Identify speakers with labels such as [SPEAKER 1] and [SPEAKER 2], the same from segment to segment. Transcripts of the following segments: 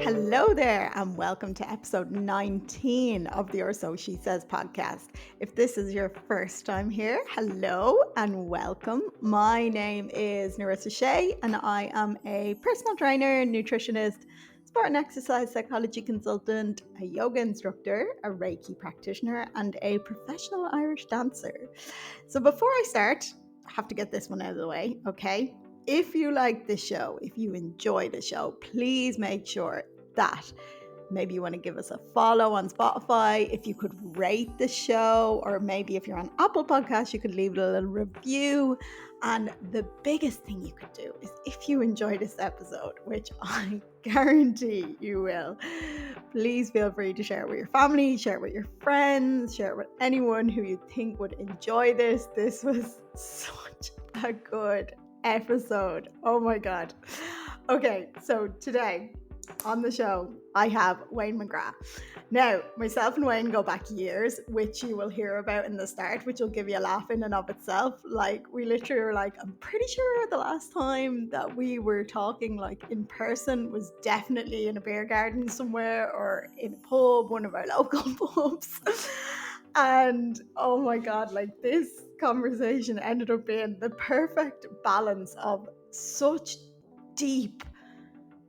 [SPEAKER 1] Hello there, and welcome to episode 19 of the Or So She Says podcast. If this is your first time here, hello and welcome. My name is Narissa Shea, and I am a personal trainer, nutritionist, sport and exercise psychology consultant, a yoga instructor, a Reiki practitioner, and a professional Irish dancer. So before I start, I have to get this one out of the way, okay? If you like the show, if you enjoy the show, please make sure that maybe you want to give us a follow on Spotify. If you could rate the show, or maybe if you're on Apple Podcasts, you could leave a little review. And the biggest thing you could do is, if you enjoy this episode, which I guarantee you will, please feel free to share it with your family, share it with your friends, share it with anyone who you think would enjoy this. This was such a good episode. Oh my God. Okay, so today on the show, I have Wayne McGrath. Now, myself and Wayne go back years, which you will hear about in the start, which will give you a laugh in and of itself. Like, we literally were like, I'm pretty sure the last time that we were talking like in person was definitely in a beer garden somewhere or in a pub, one of our local pubs. And oh my God, like this conversation ended up being the perfect balance of such deep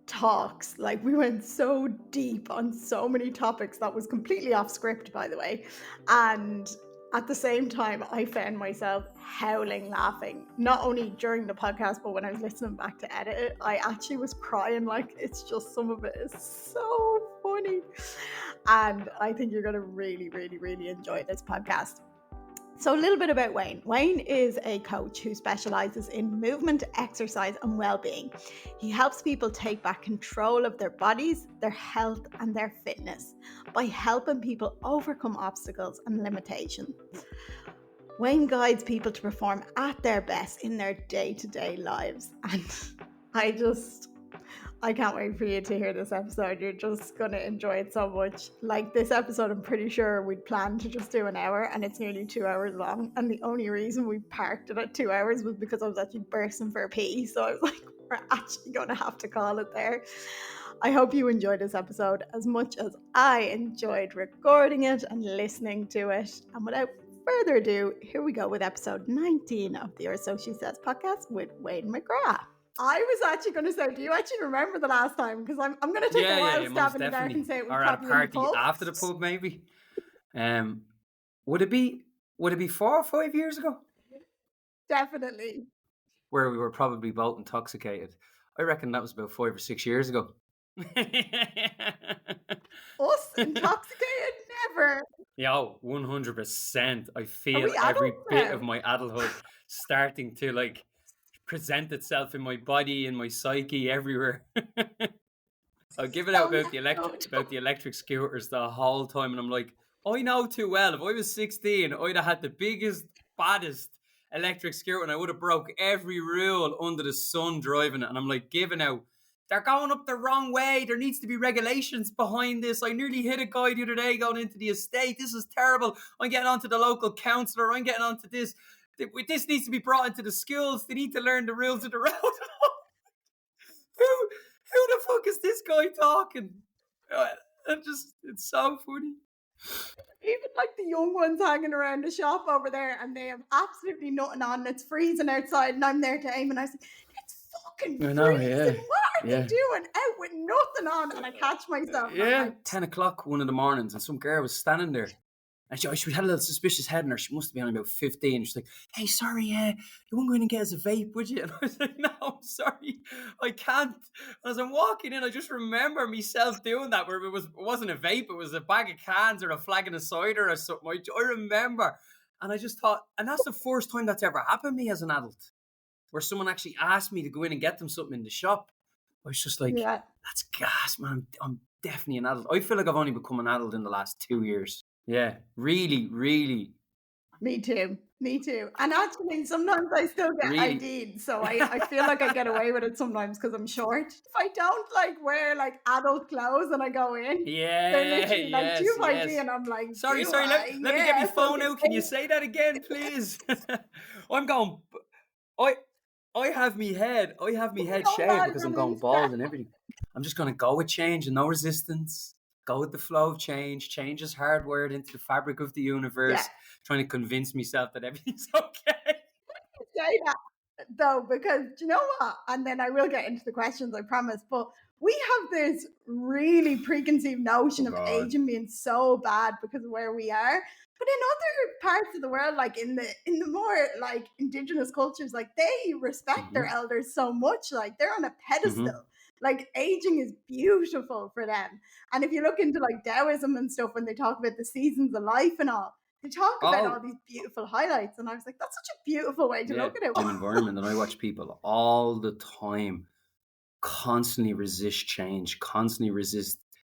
[SPEAKER 1] talks. Like, we went so deep on so many topics that was completely off script, by the way. And at the same time, I found myself howling laughing, not only during the podcast, but when I was listening back to edit it, I actually was crying. Like, it's just, some of it is so funny. And I think you're going to really, really, really enjoy this podcast. So a little bit about Wayne. Wayne is a coach who specializes in movement, exercise, and well-being. He helps people take back control of their bodies, their health, and their fitness by helping people overcome obstacles and limitations. Wayne guides people to perform at their best in their day-to-day lives. And I can't wait for you to hear this episode. You're just going to enjoy it so much. Like, this episode, I'm pretty sure we'd planned to just do an hour, and it's nearly 2 hours long. And the only reason we parked it at 2 hours was because I was actually bursting for a pee. So I was like, we're actually going to have to call it there. I hope you enjoyed this episode as much as I enjoyed recording it and listening to it. And without further ado, here we go with episode 19 of the Or So She Says podcast with Wayne McGrath. I was actually going to say, do you actually remember the last time? Because I'm going to take a wild stab in the dark and say it was
[SPEAKER 2] or
[SPEAKER 1] probably
[SPEAKER 2] at a party
[SPEAKER 1] in the pub.
[SPEAKER 2] after the pub, maybe. Would it be 4 or 5 years ago?
[SPEAKER 1] Definitely.
[SPEAKER 2] Where we were probably both intoxicated. I reckon that was about 5 or 6 years ago.
[SPEAKER 1] Us intoxicated? Never.
[SPEAKER 2] Yo, 100%. I feel every bit of my adulthood starting to like present itself in my body, in my psyche, everywhere. I'll give it out about the electric scooters the whole time, and I'm like, I know too well. If I was 16, I'd have had the biggest, baddest electric scooter, and I would have broke every rule under the sun driving it. And I'm like, giving out, they're going up the wrong way. There needs to be regulations behind this. I nearly hit a guy the other day going into the estate. This is terrible. I'm getting onto the local councillor. I'm getting onto this. This needs to be brought into the schools. They need to learn the rules of the road. Who the fuck is this guy talking? It's so funny.
[SPEAKER 1] Even like the young ones hanging around the shop over there, and they have absolutely nothing on. It's freezing outside, and I'm there to aim, and I say, it's fucking freezing. What are they doing out with nothing on? And I catch myself.
[SPEAKER 2] Yeah, like, 10 o'clock one of the mornings, and some girl was standing there. And she had a little suspicious head in her. She must have been only about 15. She's like, hey, sorry, you won't go in and get us a vape, would you? And I was like, no, I'm sorry, I can't. And as I'm walking in, I just remember myself doing that, where it wasn't a vape, it was a bag of cans or a flagon of cider or something. I remember. And I just thought, and that's the first time that's ever happened to me as an adult, where someone actually asked me to go in and get them something in the shop. I was just like, that's gas, man. I'm definitely an adult. I feel like I've only become an adult in the last 2 years. Yeah, really, really.
[SPEAKER 1] Me too. And actually, sometimes I still get ID'd, so I feel like I get away with it sometimes because I'm short. If I don't like wear like adult clothes and I go in, they're literally like, do you have ID? And I'm like,
[SPEAKER 2] sorry, let me get my phone out. Can you say that again, please? I'm going. I have me head shaved because I'm going bald and everything. I'm just gonna go with change and no resistance. Go with the flow of change. Change is hardwired into the fabric of the universe. Trying to convince myself that everything's okay.
[SPEAKER 1] Say that though, because do you know what? And then I will get into the questions, I promise. But we have this really preconceived notion of aging being so bad because of where we are. But in other parts of the world, like in the more like indigenous cultures, like they respect their elders so much, like they're on a pedestal. Like aging is beautiful for them. And if you look into like Taoism and stuff, when they talk about the seasons of life and all, they talk about all these beautiful highlights, and I was like, that's such a beautiful way to look at it.
[SPEAKER 2] I'm environment, and I watch people all the time constantly resist change, constantly resist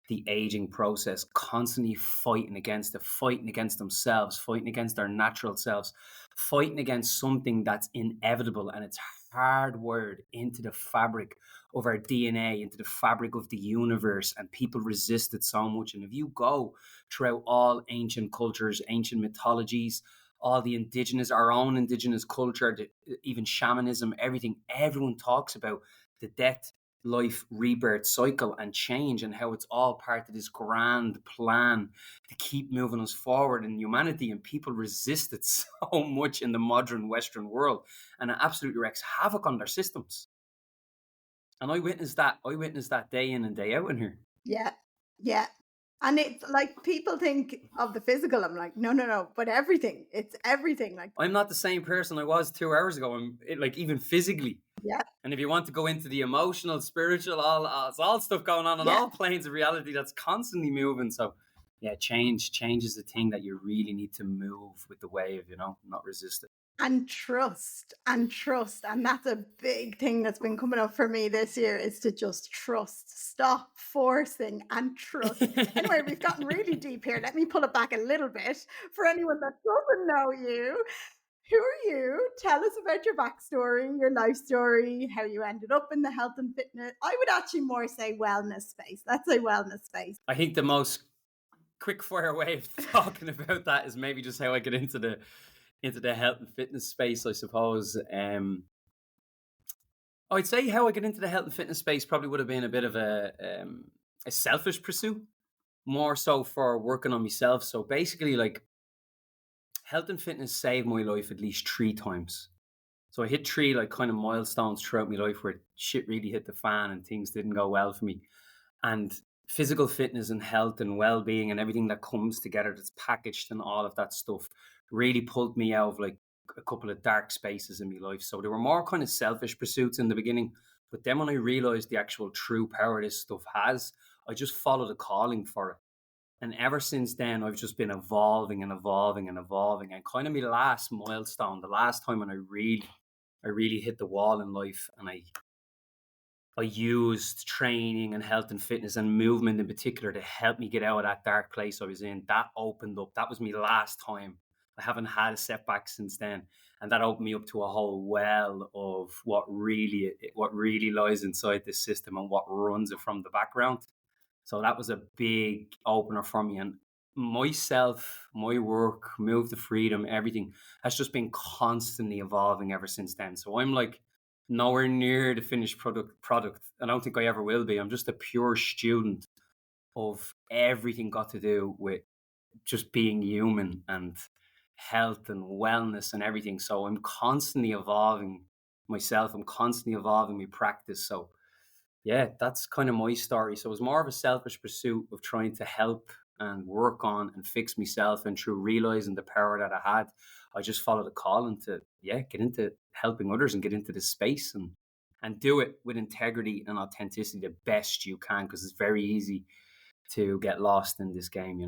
[SPEAKER 2] the aging process, constantly fighting against it, fighting against themselves, fighting against their natural selves, fighting against something that's inevitable, and it's hardwired into the fabric of our DNA, into the fabric of the universe, and people resist it so much. And if you go throughout all ancient cultures, ancient mythologies, all the indigenous, our own indigenous culture, even shamanism, everything, everyone talks about the death, life, rebirth cycle and change, and how it's all part of this grand plan to keep moving us forward in humanity. And people resist it so much in the modern Western world, and it absolutely wreaks havoc on their systems. And I witnessed that day in and day out in here.
[SPEAKER 1] Yeah. And it's like people think of the physical. I'm like, no. But everything. It's everything. Like
[SPEAKER 2] I'm not the same person I was 2 hours ago. I'm like even physically.
[SPEAKER 1] Yeah.
[SPEAKER 2] And if you want to go into the emotional, spiritual, it's all stuff going on all planes of reality that's constantly moving. So yeah, change is the thing that you really need to move with the wave, not resist it.
[SPEAKER 1] And trust. And that's a big thing that's been coming up for me this year, is to just trust. Stop forcing and trust. Anyway, we've gotten really deep here. Let me pull it back a little bit for anyone that doesn't know you. Who are you? Tell us about your backstory, your life story, how you ended up in the health and fitness. I would actually more say wellness space. Let's say wellness space.
[SPEAKER 2] I think the most quick fire way of talking about that is maybe just how I get into the health and fitness space, I suppose. I'd say how I get into the health and fitness space probably would have been a bit of a selfish pursuit, more so for working on myself. So basically, like, health and fitness saved my life at least 3 times. So I hit 3 like kind of milestones throughout my life where shit really hit the fan and things didn't go well for me. And physical fitness and health and well-being and everything that comes together, that's packaged and all of that stuff, really pulled me out of like a couple of dark spaces in my life. So there were more kind of selfish pursuits in the beginning, but then when I realized the actual true power this stuff has, I just followed a calling for it. And ever since then, I've just been evolving and evolving and evolving. And kind of my last milestone, the last time when I really hit the wall in life, and I used training and health and fitness and movement in particular to help me get out of that dark place I was in. That opened up. That was my last time. I haven't had a setback since then. And that opened me up to a whole well of what really lies inside this system and what runs it from the background. So that was a big opener for me. And myself, my work, Move to Freedom, everything has just been constantly evolving ever since then. So I'm like nowhere near the finished product. I don't think I ever will be. I'm just a pure student of everything got to do with just being human and health and wellness and everything. So I'm constantly evolving myself. I'm constantly evolving my practice. So yeah, that's kind of my story. So it was more of a selfish pursuit of trying to help and work on and fix myself. And through realizing the power that I had, I just followed a calling to, get into helping others and get into this space and do it with integrity and authenticity the best you can, because it's very easy to get lost in this game,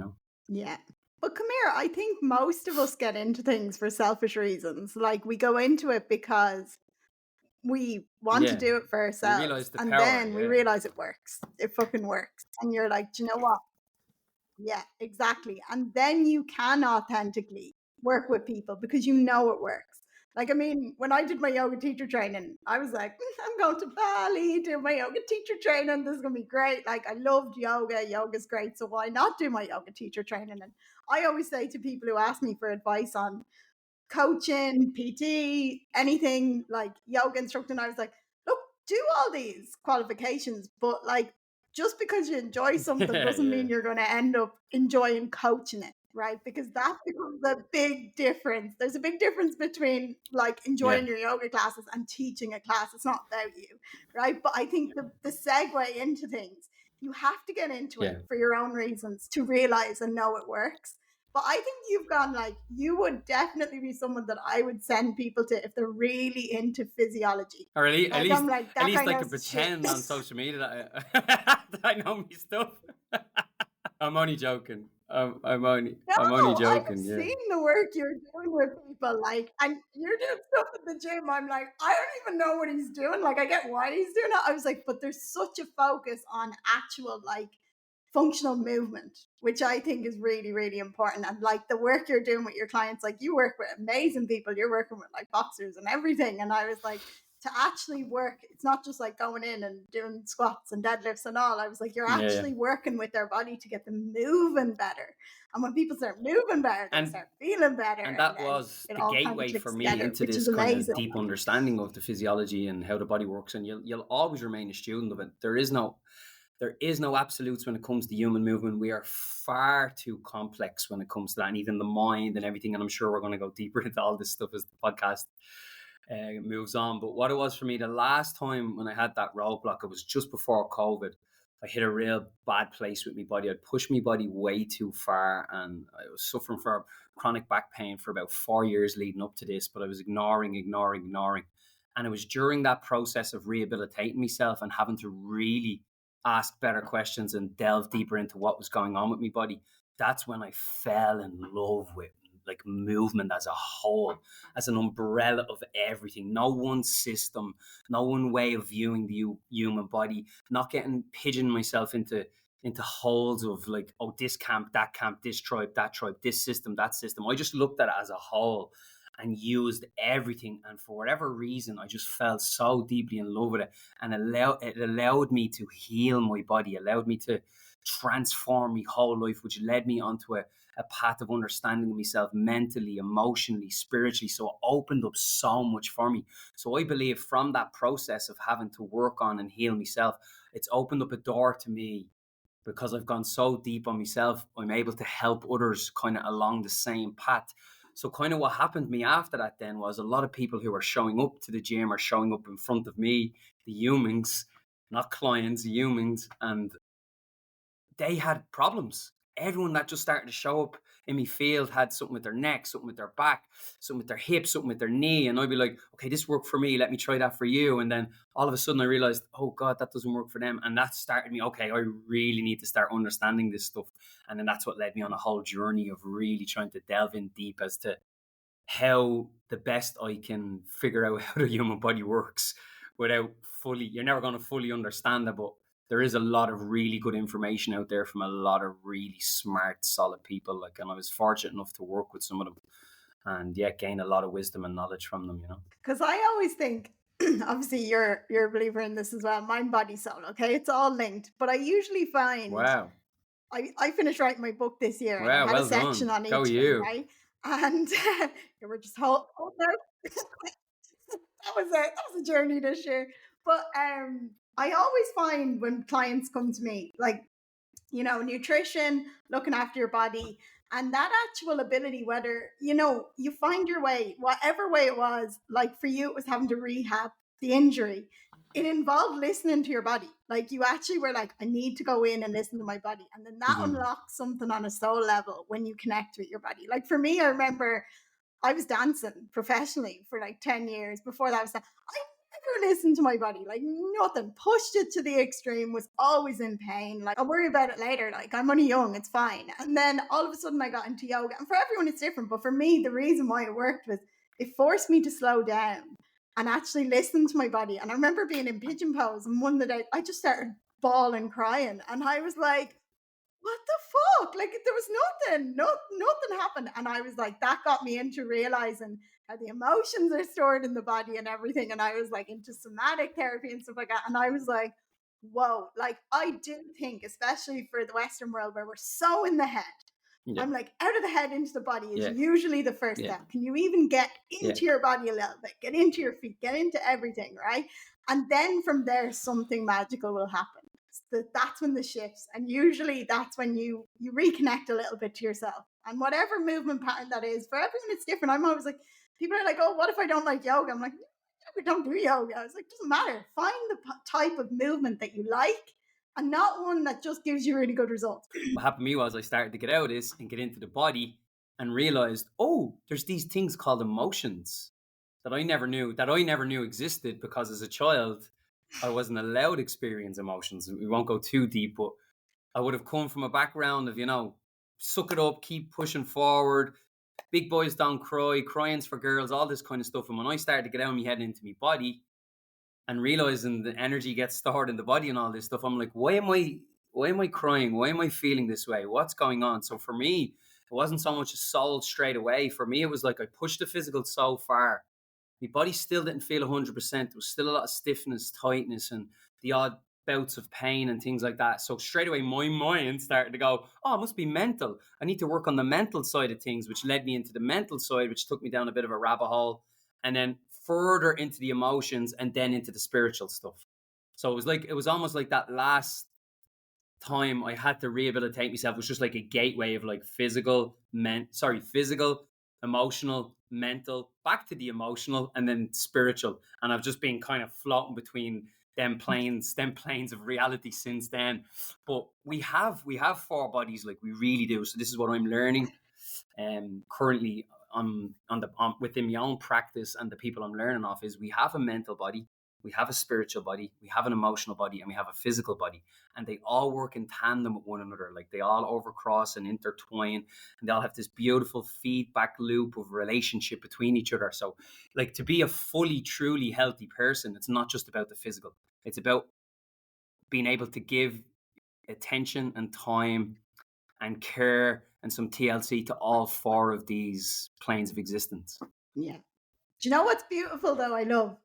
[SPEAKER 1] Yeah. But come here, I think most of us get into things for selfish reasons. Like we go into it because we want to do it for ourselves, and then we realize it works. It fucking works. And you're like, do you know what? Yeah, exactly. And then you can authentically work with people because you know it works. Like, I mean, when I did my yoga teacher training, I was like, I'm going to Bali, do my yoga teacher training. This is going to be great. Like, I loved yoga. Yoga's great. So why not do my yoga teacher training? And I always say to people who ask me for advice on coaching, PT, anything like yoga instructor. And I was like, look, do all these qualifications, but like, just because you enjoy something doesn't mean you're going to end up enjoying coaching it, right? Because that becomes a big difference. There's a big difference between like enjoying your yoga classes and teaching a class. It's not about you, right? But I think the segue into things, you have to get into it for your own reasons to realize and know it works. But I think you've gone like, you would definitely be someone that I would send people to if they're really into physiology.
[SPEAKER 2] Or at least,
[SPEAKER 1] like,
[SPEAKER 2] at least I could pretend on social media that I know me stuff. I'm only joking. I'm only joking.
[SPEAKER 1] I've seen the work you're doing with people, like, and you're doing stuff at the gym. I'm like, I don't even know what he's doing. Like, I get why he's doing it. I was like, but there's such a focus on actual like functional movement, which I think is really, really important. And like the work you're doing with your clients, like you work with amazing people. You're working with like boxers and everything. And I was like, to actually work, it's not just like going in and doing squats and deadlifts and all. I was like, you're actually working with their body to get them moving better. And when people start moving better, they start feeling better.
[SPEAKER 2] And that was the gateway for me into this kind of deep understanding of the physiology and how the body works. And you'll always remain a student of it. There is no absolutes when it comes to human movement. We are far too complex when it comes to that, and even the mind and everything. And I'm sure we're going to go deeper into all this stuff as the podcast moves on. But what it was for me, the last time when I had that roadblock, it was just before COVID. I hit a real bad place with my body. I'd pushed my body way too far, and I was suffering from chronic back pain for about 4 years leading up to this, but I was ignoring. And it was during that process of rehabilitating myself and having to really ask better questions and delve deeper into what was going on with my body. That's when I fell in love with like movement as a whole, as an umbrella of everything. No one system, no one way of viewing the human body, not getting pigeoned myself into holes of like, oh, this camp, this tribe, this system, that system. I just looked at it as a whole and used everything. And for whatever reason, I just fell so deeply in love with it. And it allowed me to heal my body, allowed me to transform my whole life, which led me onto a path of understanding myself mentally, emotionally, spiritually. So it opened up so much for me. So I believe from that process of having to work on and heal myself, it's opened up a door to me. Because I've gone so deep on myself, I'm able to help others kind of along the same path. So kind of what happened to me after that then was a lot of people who are showing up to the gym or showing up in front of me, the humans, not clients, humans, and they had problems. Everyone that just started to show up in my field had something with their neck, something with their back, something with their hips, something with their knee. And I'd be like, okay, this worked for me. Let me try that for you. And then all of a sudden I realized, oh God, that doesn't work for them. And that started me, okay, I really need to start understanding this stuff. And then that's what led me on a whole journey of really trying to delve in deep as to how the best I can figure out how the human body works without you're never going to fully understand it, but there is a lot of really good information out there from a lot of really smart, solid people. And I was fortunate enough to work with some of them and gain a lot of wisdom and knowledge from them,
[SPEAKER 1] Because I always think, obviously you're a believer in this as well, mind, body, soul, okay? It's all linked. But I usually find, I finished writing my book this year, and I had a section on each one, right? And we're just holding out. That was a journey this year. But I always find when clients come to me, like, nutrition, looking after your body, and that actual ability, whether, you find your way, whatever way it was, like for you, it was having to rehab the injury. It involved listening to your body. Like you actually were like, I need to go in and listen to my body. And then that unlocks something on a soul level when you connect with your body. Like for me, I remember I was dancing professionally for like 10 years. Before that, I never listened to my body, like nothing, pushed it to the extreme, was always in pain. Like I'll worry about it later. Like I'm only young, it's fine. And then all of a sudden I got into yoga, and for everyone it's different. But for me, the reason why it worked was it forced me to slow down and actually listen to my body. And I remember being in pigeon pose, and one day I just started bawling, crying. And I was like, what the fuck? Like there was nothing happened. And I was like, that got me into realizing how the emotions are stored in the body and everything. And I was like into somatic therapy and stuff like that. And I was like, whoa, like I do think, especially for the Western world where we're so in the head,
[SPEAKER 2] Yeah.
[SPEAKER 1] I'm like, out of the head into the body is
[SPEAKER 2] Yeah.
[SPEAKER 1] usually the first
[SPEAKER 2] Yeah.
[SPEAKER 1] step. Can you even get
[SPEAKER 2] Yeah.
[SPEAKER 1] into your body a little bit? Get into your feet, get into everything, right? And then from there, something magical will happen. That's when the shifts, and usually that's when you reconnect a little bit to yourself. And whatever movement pattern that is, for everyone it's different. I'm always like, people are like, oh, what if I don't like yoga? I'm like, we don't do yoga. I was like, doesn't matter. Find the type of movement that you like, and not one that just gives you really good results.
[SPEAKER 2] What happened to me was I started to get out of this and get into the body and realized, oh, there's these things called emotions that I never knew existed, because as a child I wasn't allowed to experience emotions. We won't go too deep, but I would have come from a background of, suck it up, keep pushing forward, big boys don't cry, crying's for girls, all this kind of stuff. And when I started to get out of my head into my body and realizing the energy gets stored in the body and all this stuff, I'm like, why am I crying? Why am I feeling this way? What's going on? So for me, it wasn't so much a soul straight away. For me, it was like I pushed the physical so far. My body still didn't feel 100%. There was still a lot of stiffness, tightness, and the odd bouts of pain and things like that. So straight away, my mind started to go, oh, it must be mental. I need to work on the mental side of things, which led me into the mental side, which took me down a bit of a rabbit hole, and then further into the emotions, and then into the spiritual stuff. So it was almost like that last time I had to rehabilitate myself was just like a gateway of like physical, emotional, mental, back to the emotional, and then spiritual. And I've just been kind of floating between them planes of reality since then. But we have 4 bodies, like we really do. So this is what I'm learning currently within my own practice, and the people I'm learning off, is we have a mental body, we have a spiritual body, we have an emotional body, and we have a physical body, and they all work in tandem with one another. Like they all overcross and intertwine, and they all have this beautiful feedback loop of relationship between each other. So like, to be a fully, truly healthy person, it's not just about the physical, it's about being able to give attention and time and care and some TLC to all 4 of these planes of existence.
[SPEAKER 1] Yeah. Do you know what's beautiful though? I love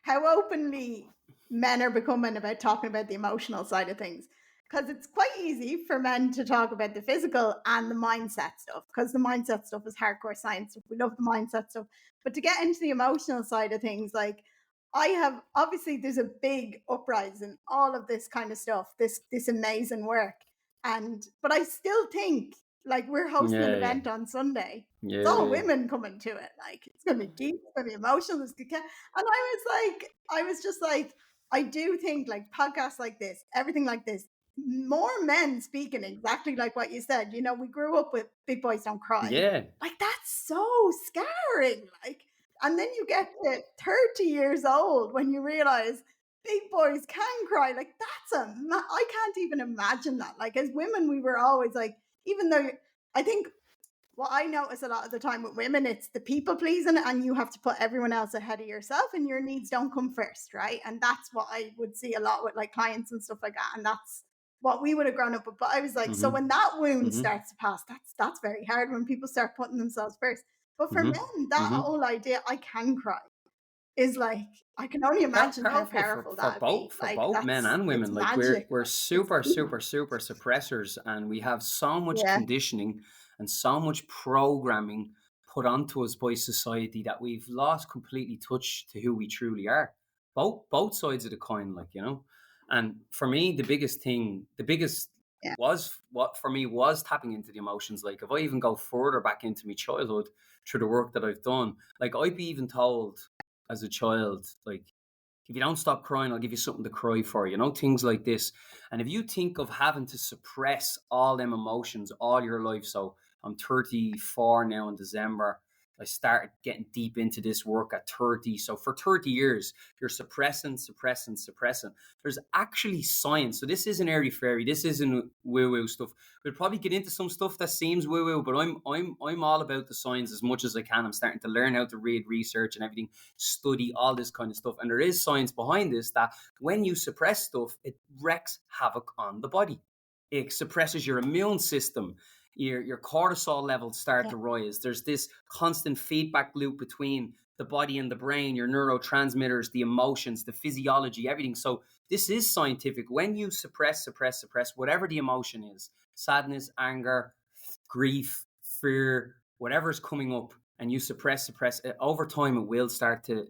[SPEAKER 1] how openly men are becoming about talking about the emotional side of things. Because it's quite easy for men to talk about the physical and the mindset stuff, because the mindset stuff is hardcore science. We love the mindset stuff. But to get into the emotional side of things, like obviously there's a big uprising, all of this kind of stuff, this amazing work. But I still think, like, we're hosting an event on Sunday. It's all women coming to it. Like, it's going to be deep, it's going to be emotional. And I was just like, I do think, like, podcasts like this, everything like this, more men speaking exactly like what you said. We grew up with big boys don't cry.
[SPEAKER 2] Yeah.
[SPEAKER 1] Like, that's so scarring. Like, and then you get to 30 years old when you realize big boys can cry. Like, I can't even imagine that. Like, as women, we were always like, even though I think what I notice a lot of the time with women, it's the people pleasing, and you have to put everyone else ahead of yourself, and your needs don't come first, right? And that's what I would see a lot with like clients and stuff like that. And that's what we would have grown up with. But I was like, so when that wound starts to pass, that's very hard, when people start putting themselves first. But for men, that whole idea, I can cry, is like, I can only imagine how powerful that would be.
[SPEAKER 2] For both men and women. Like, we're super suppressors, and we have so much conditioning and so much programming put onto us by society that we've lost completely touch to who we truly are. Both sides of the coin, like, And for me, the biggest was tapping into the emotions. Like, if I even go further back into my childhood through the work that I've done, like, I'd be even told as a child, like, if you don't stop crying, I'll give you something to cry for, things like this. And if you think of having to suppress all them emotions all your life, so I'm 34 now in December. I started getting deep into this work at 30. So for 30 years, you're suppressing. There's actually science. So this isn't airy fairy. This isn't woo-woo stuff. We'll probably get into some stuff that seems woo-woo, but I'm all about the science as much as I can. I'm starting to learn how to read research and everything, study all this kind of stuff. And there is science behind this, that when you suppress stuff, it wreaks havoc on the body. It suppresses your immune system. Your cortisol levels start to rise. There's this constant feedback loop between the body and the brain, your neurotransmitters, the emotions, the physiology, everything. So this is scientific. When you suppress whatever the emotion is, sadness, anger, grief, fear, whatever's coming up, and you suppress it, over time it will start to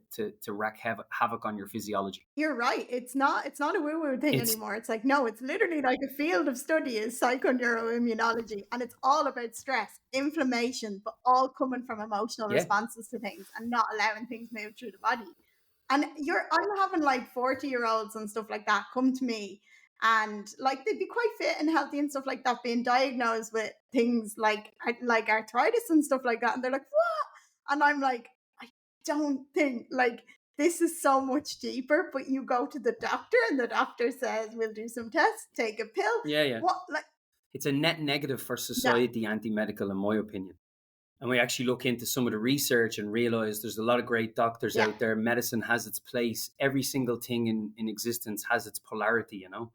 [SPEAKER 2] wreak havoc on your physiology.
[SPEAKER 1] You're right. It's not a woo-woo thing
[SPEAKER 2] It's
[SPEAKER 1] anymore. It's like, no, it's literally like a field of study is psychoneuroimmunology. And it's all about stress, inflammation, but all coming from emotional
[SPEAKER 2] yeah,
[SPEAKER 1] responses to things and not allowing things move through the body. And I'm having like 40-year-olds and stuff like that come to me, and like they'd be quite fit and healthy and stuff like that, being diagnosed with things like arthritis and stuff like that. And they're like, what? And I'm like, I don't think like this is so much deeper, but you go to the doctor and the doctor says, we'll do some tests, take a pill.
[SPEAKER 2] yeah.
[SPEAKER 1] What, like,
[SPEAKER 2] It's a net negative for
[SPEAKER 1] yeah,
[SPEAKER 2] society, anti-medical, in my opinion. And we actually look into some of the research and realize there's a lot of great doctors
[SPEAKER 1] yeah,
[SPEAKER 2] out there. Medicine has its place. Every single thing in existence has its polarity, you know.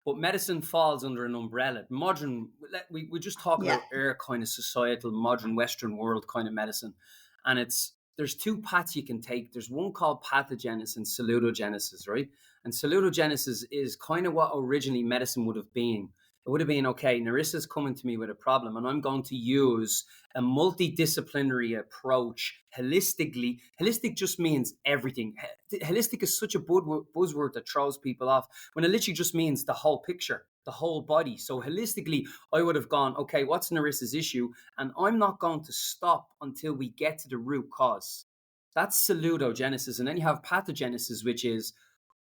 [SPEAKER 2] But medicine falls under an umbrella. Modern, we just talk
[SPEAKER 1] yeah,
[SPEAKER 2] about our kind of societal, modern Western world kind of medicine. And there's two paths you can take. There's one called pathogenesis and salutogenesis, right? And salutogenesis is kind of what originally medicine would have been. It would have been, okay, Narissa's coming to me with a problem, and I'm going to use a multidisciplinary approach holistically. Holistic just means everything. Holistic is such a buzzword that throws people off, when it literally just means the whole picture, the whole body. So holistically, I would have gone, okay, what's Narissa's issue? And I'm not going to stop until we get to the root cause. That's salutogenesis. And then you have pathogenesis, which is,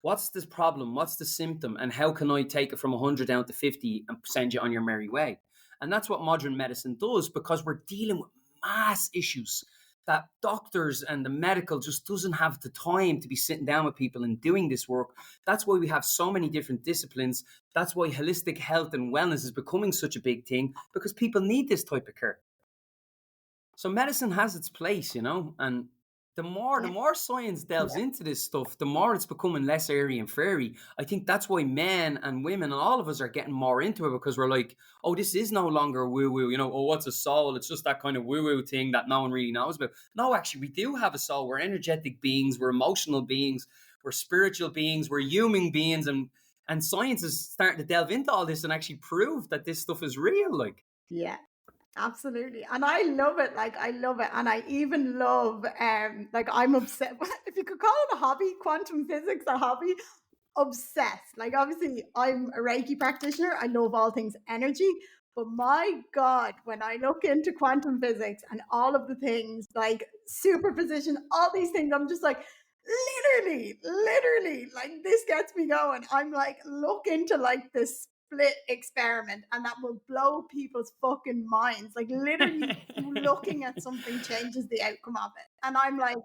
[SPEAKER 2] what's this problem? What's the symptom? And how can I take it from 100 down to 50 and send you on your merry way? And that's what modern medicine does, because we're dealing with mass issues that doctors and the medical just doesn't have the time to be sitting down with people and doing this work. That's why we have so many different disciplines. That's why holistic health and wellness is becoming such a big thing, because people need this type of care. So medicine has its place, you know, and the more science delves
[SPEAKER 1] yeah,
[SPEAKER 2] into this stuff, the more it's becoming less airy and fairy. I think that's why men and women and all of us are getting more into it, because we're like, oh, this is no longer woo woo, you know, oh, what's a soul? It's just that kind of woo woo thing that no one really knows about. No, actually, we do have a soul. We're energetic beings, we're emotional beings, we're spiritual beings, we're human beings, and science is starting to delve into all this and actually prove that this stuff is real. Like,
[SPEAKER 1] yeah. Absolutely. And I love it. Like I love it. And I even love like I'm obsessed. If you could call it a hobby, quantum physics a hobby, obsessed. Like obviously I'm a Reiki practitioner. I love all things energy. But my God, when I look into quantum physics and all of the things like superposition, all these things, I'm just like, literally, like this gets me going. I'm like, look into like this split experiment and that will blow people's fucking minds. Like literally you looking at something changes the outcome of it. And I'm like,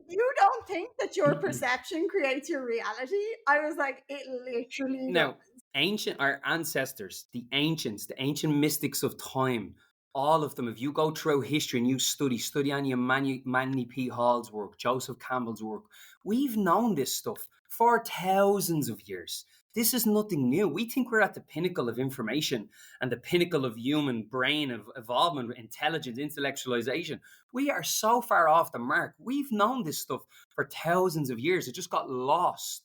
[SPEAKER 1] you don't think that your perception creates your reality? I was like, it literally does.
[SPEAKER 2] now, our ancestors, the ancients, the ancient mystics of time, all of them, if you go through history and you study Anya Manly P. Hall's work, Joseph Campbell's work, we've known this stuff for thousands of years. This is nothing new. We think we're at the pinnacle of information and the pinnacle of human brain, of evolvement, intelligence, intellectualization. We are so far off the mark. We've known this stuff for thousands of years. It just got lost.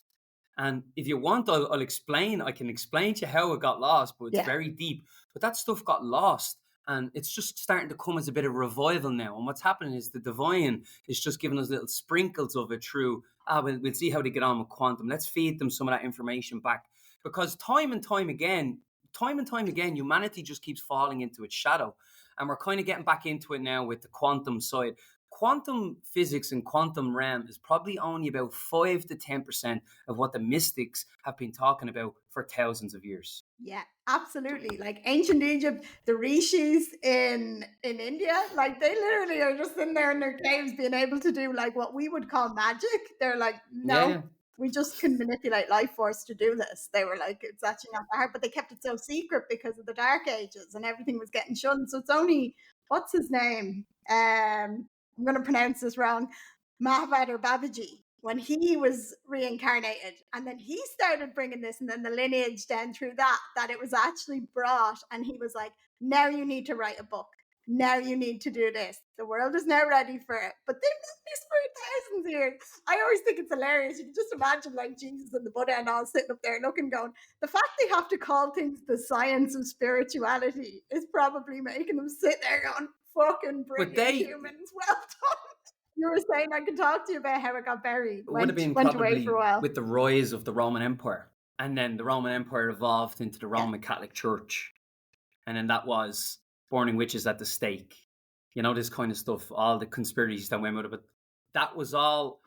[SPEAKER 2] And if you want, I'll explain. I can explain to you how it got lost, but it's
[SPEAKER 1] Yeah.
[SPEAKER 2] very deep. But that stuff got lost. And it's just starting to come as a bit of revival now. And what's happening is the divine is just giving us little sprinkles of it through, we'll see how they get on with quantum. Let's feed them some of that information back. Because time and time again, humanity just keeps falling into its shadow. And we're kind of getting back into it now with the quantum side. Quantum physics and quantum realm is probably only about 5 to 10% of what the mystics have been talking about for thousands of years.
[SPEAKER 1] Yeah, absolutely. Like ancient Egypt, the rishis in India, like they literally are just in there in their caves being able to do like what we would call magic. They're like,
[SPEAKER 2] Yeah,
[SPEAKER 1] no,
[SPEAKER 2] yeah.
[SPEAKER 1] we just can manipulate life force to do this. They were like, it's actually not that hard, but they kept it so secret because of the Dark Ages and everything was getting shunned. So it's only what's his name? I'm gonna pronounce this wrong. Mahavad or Babaji, when he was reincarnated, and then he started bringing this, and then the lineage down through that it was actually brought, and he was like, now you need to write a book. now you need to do this. The world is now ready for it. But they've done this for thousands of years. I always think it's hilarious. You can just imagine like Jesus and the Buddha and all sitting up there looking, going, the fact they have to call things the science of spirituality is probably making them sit there going, fucking brilliant humans. Well done. You were saying I could talk to you about how it got buried.
[SPEAKER 2] It would have been
[SPEAKER 1] went
[SPEAKER 2] probably
[SPEAKER 1] away for a while.
[SPEAKER 2] with the rise of the Roman Empire. And then the Roman Empire evolved into the Roman Catholic Church. And then that was burning witches at the stake. You know, this kind of stuff, all the conspiracies that went with it. But that was all,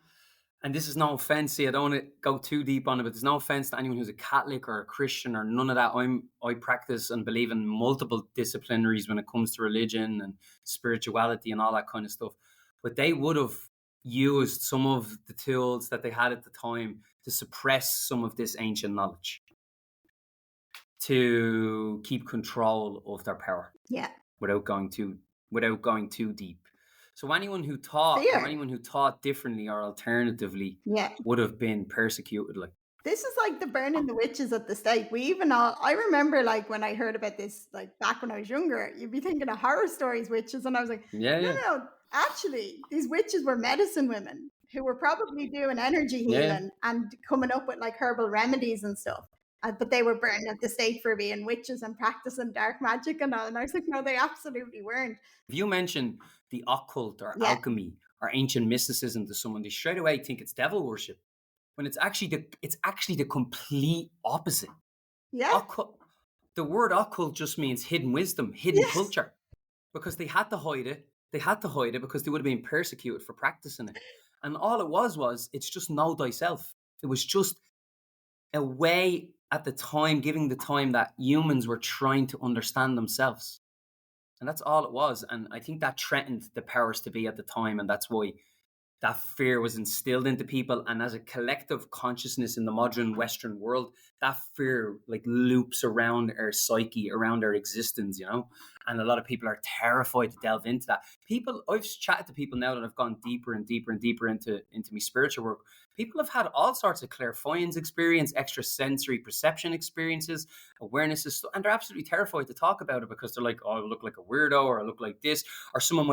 [SPEAKER 2] and this is no offense, see, I don't want to go too deep on it, but there's no offense to anyone who's a Catholic or a Christian or none of that. I practice and believe in multiple disciplinaries when it comes to religion and spirituality and all that kind of stuff. But they would have used some of the tools that they had at the time to suppress some of this ancient knowledge, to keep control of their power.
[SPEAKER 1] Yeah.
[SPEAKER 2] Without going too deep. So anyone who taught differently or alternatively would have been persecuted. Like,
[SPEAKER 1] this is like the burning the witches at the stake. I remember like when I heard about this, like back when I was younger, you'd be thinking of horror stories, witches, and I was like, no, actually, these witches were medicine women who were probably doing energy healing and coming up with like herbal remedies and stuff. But they were burned at the stake for being witches and practicing dark magic and all. And I was like, no, they absolutely weren't.
[SPEAKER 2] If you mention the occult or alchemy or ancient mysticism to someone, they straight away think it's devil worship, when it's actually the complete opposite.
[SPEAKER 1] Yeah.
[SPEAKER 2] The word occult just means hidden wisdom, hidden culture, because they had to hide it. They had to hide it because they would have been persecuted for practicing it. And all it was it's just know thyself. It was just a way at the time, giving the time that humans were trying to understand themselves. And that's all it was. And I think that threatened the powers to be at the time. And that's why that fear was instilled into people. And as a collective consciousness in the modern Western world, that fear like loops around our psyche, around our existence, you know? And a lot of people are terrified to delve into that. I've chatted to people now that have gone deeper and deeper and deeper into my spiritual work. People have had all sorts of clairvoyance experience, extrasensory perception experiences, awarenesses, and they're absolutely terrified to talk about it because they're like, oh, I look like a weirdo, or I look like this, or someone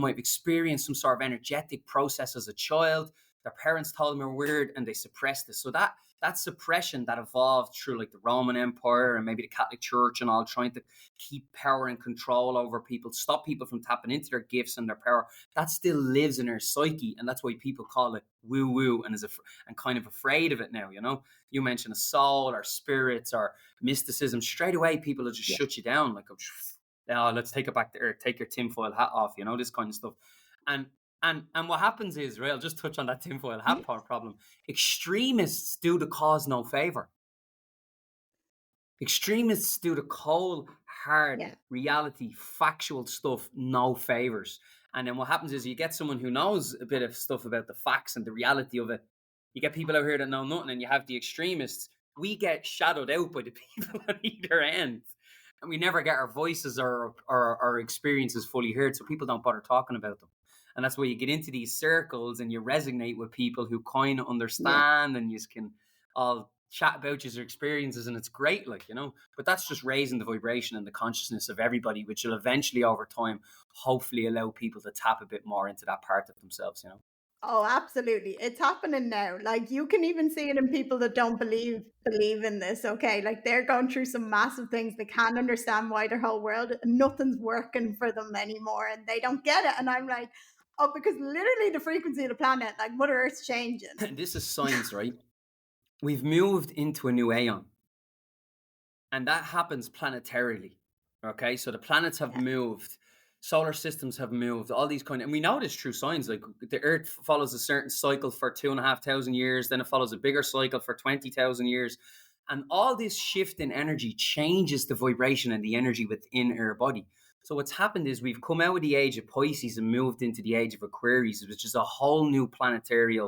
[SPEAKER 2] might experience some sort of energetic process as a child. Their parents told them they're weird and they suppressed this. So that suppression that evolved through like the Roman Empire and maybe the Catholic Church and all, trying to keep power and control over people, stop people from tapping into their gifts and their power, that still lives in our psyche. And that's why people call it woo-woo and kind of afraid of it now, you know? You mention a soul or spirits or mysticism, straight away people will just shut you down. Like, oh, let's take it back to earth, take your tinfoil hat off, you know, this kind of stuff. And what happens is, right, I'll just touch on that tinfoil hat problem. Extremists do the cause no favor. Extremists do the cold, hard, reality, factual stuff no favors. And then what happens is you get someone who knows a bit of stuff about the facts and the reality of it. You get people out here that know nothing, and you have the extremists. We get shadowed out by the people on either end. And we never get our voices or our experiences fully heard, so people don't bother talking about them. And that's why you get into these circles and you resonate with people who kind of understand and you can all chat about your experiences, and it's great, like, you know. But that's just raising the vibration and the consciousness of everybody, which will eventually over time hopefully allow people to tap a bit more into that part of themselves, you know.
[SPEAKER 1] Oh, absolutely. It's happening now. Like, you can even see it in people that don't believe in this, okay? Like, they're going through some massive things. They can't understand why their whole world, nothing's working for them anymore, and they don't get it. And I'm like, oh, because literally the frequency of the planet, like Mother Earth's changing.
[SPEAKER 2] This is science, right? We've moved into a new aeon. And that happens planetarily, okay? So the planets have moved. Solar systems have moved, all these and we know this through science. Like, the Earth follows a certain cycle for 2,500 years, then it follows a bigger cycle for 20,000 years, and all this shift in energy changes the vibration and the energy within our body. So what's happened is we've come out of the age of Pisces and moved into the age of Aquarius, which is a whole new planetary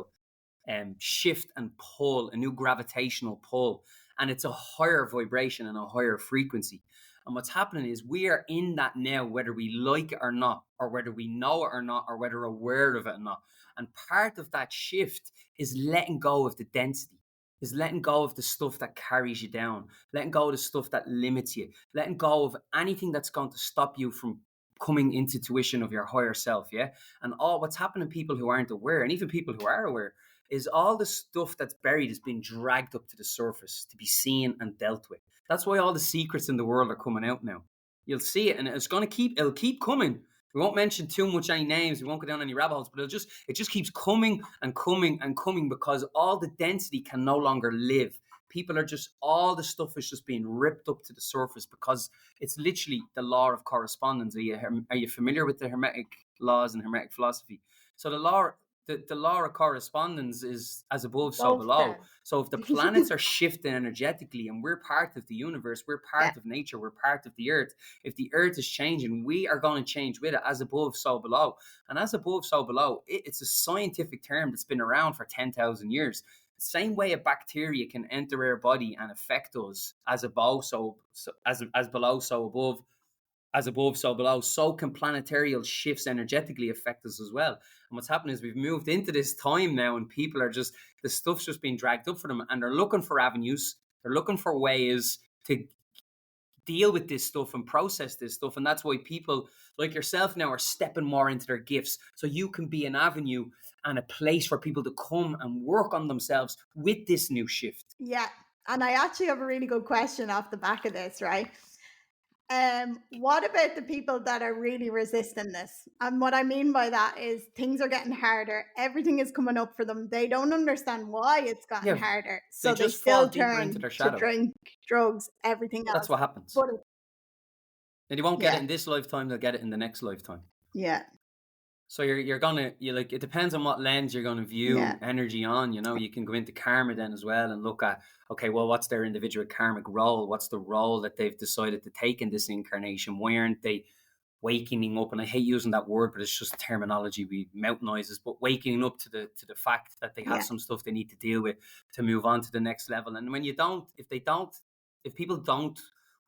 [SPEAKER 2] shift and pull, a new gravitational pull, and it's a higher vibration and a higher frequency. And what's happening is we are in that now, whether we like it or not, or whether we know it or not, or whether we're aware of it or not. And part of that shift is letting go of the density, is letting go of the stuff that carries you down, letting go of the stuff that limits you, letting go of anything that's going to stop you from coming into tuition of your higher self, yeah? And all what's happening to people who aren't aware, and even people who are aware, is all the stuff that's buried is being dragged up to the surface to be seen and dealt with. That's why all the secrets in the world are coming out now. You'll see it, and it'll keep coming. We won't mention too much any names, we won't go down any rabbit holes, but it just keeps coming and coming and coming, because all the density can no longer live. People are just, all the stuff is just being ripped up to the surface, because it's literally the law of correspondence. Are you familiar with the Hermetic laws and Hermetic philosophy? So the law of correspondence is as above, so below. So if the planets are shifting energetically, and we're part of the universe, we're part of nature, we're part of the earth. If the earth is changing, we are going to change with it, as above, so below. And as above, so below, it's a scientific term that's been around for 10,000 years. The same way a bacteria can enter our body and affect us, as above, as below, so above, as above, so below, so can planetarial shifts energetically affect us as well. And what's happening is we've moved into this time now, and people are just, the stuff's just being dragged up for them, and they're looking for avenues, they're looking for ways to deal with this stuff and process this stuff. And that's why people like yourself now are stepping more into their gifts, so you can be an avenue and a place for people to come and work on themselves with this new shift.
[SPEAKER 1] Yeah. And I actually have a really good question off the back of this, right? What about the people that are really resisting this? And what I mean by that is things are getting harder. Everything is coming up for them. They don't understand why it's gotten harder. So they still turn to drink, drugs, everything else.
[SPEAKER 2] That's what happens. And you won't get it in this lifetime, they'll get it in the next lifetime.
[SPEAKER 1] Yeah.
[SPEAKER 2] So you're like, it depends on what lens you're gonna view energy on. You know, you can go into karma then as well and look at, okay, well, what's their individual karmic role? What's the role that they've decided to take in this incarnation? Why aren't they waking up? And I hate using that word, but it's just terminology, we mouth noises, but waking up to the fact that they have some stuff they need to deal with to move on to the next level. And when if people don't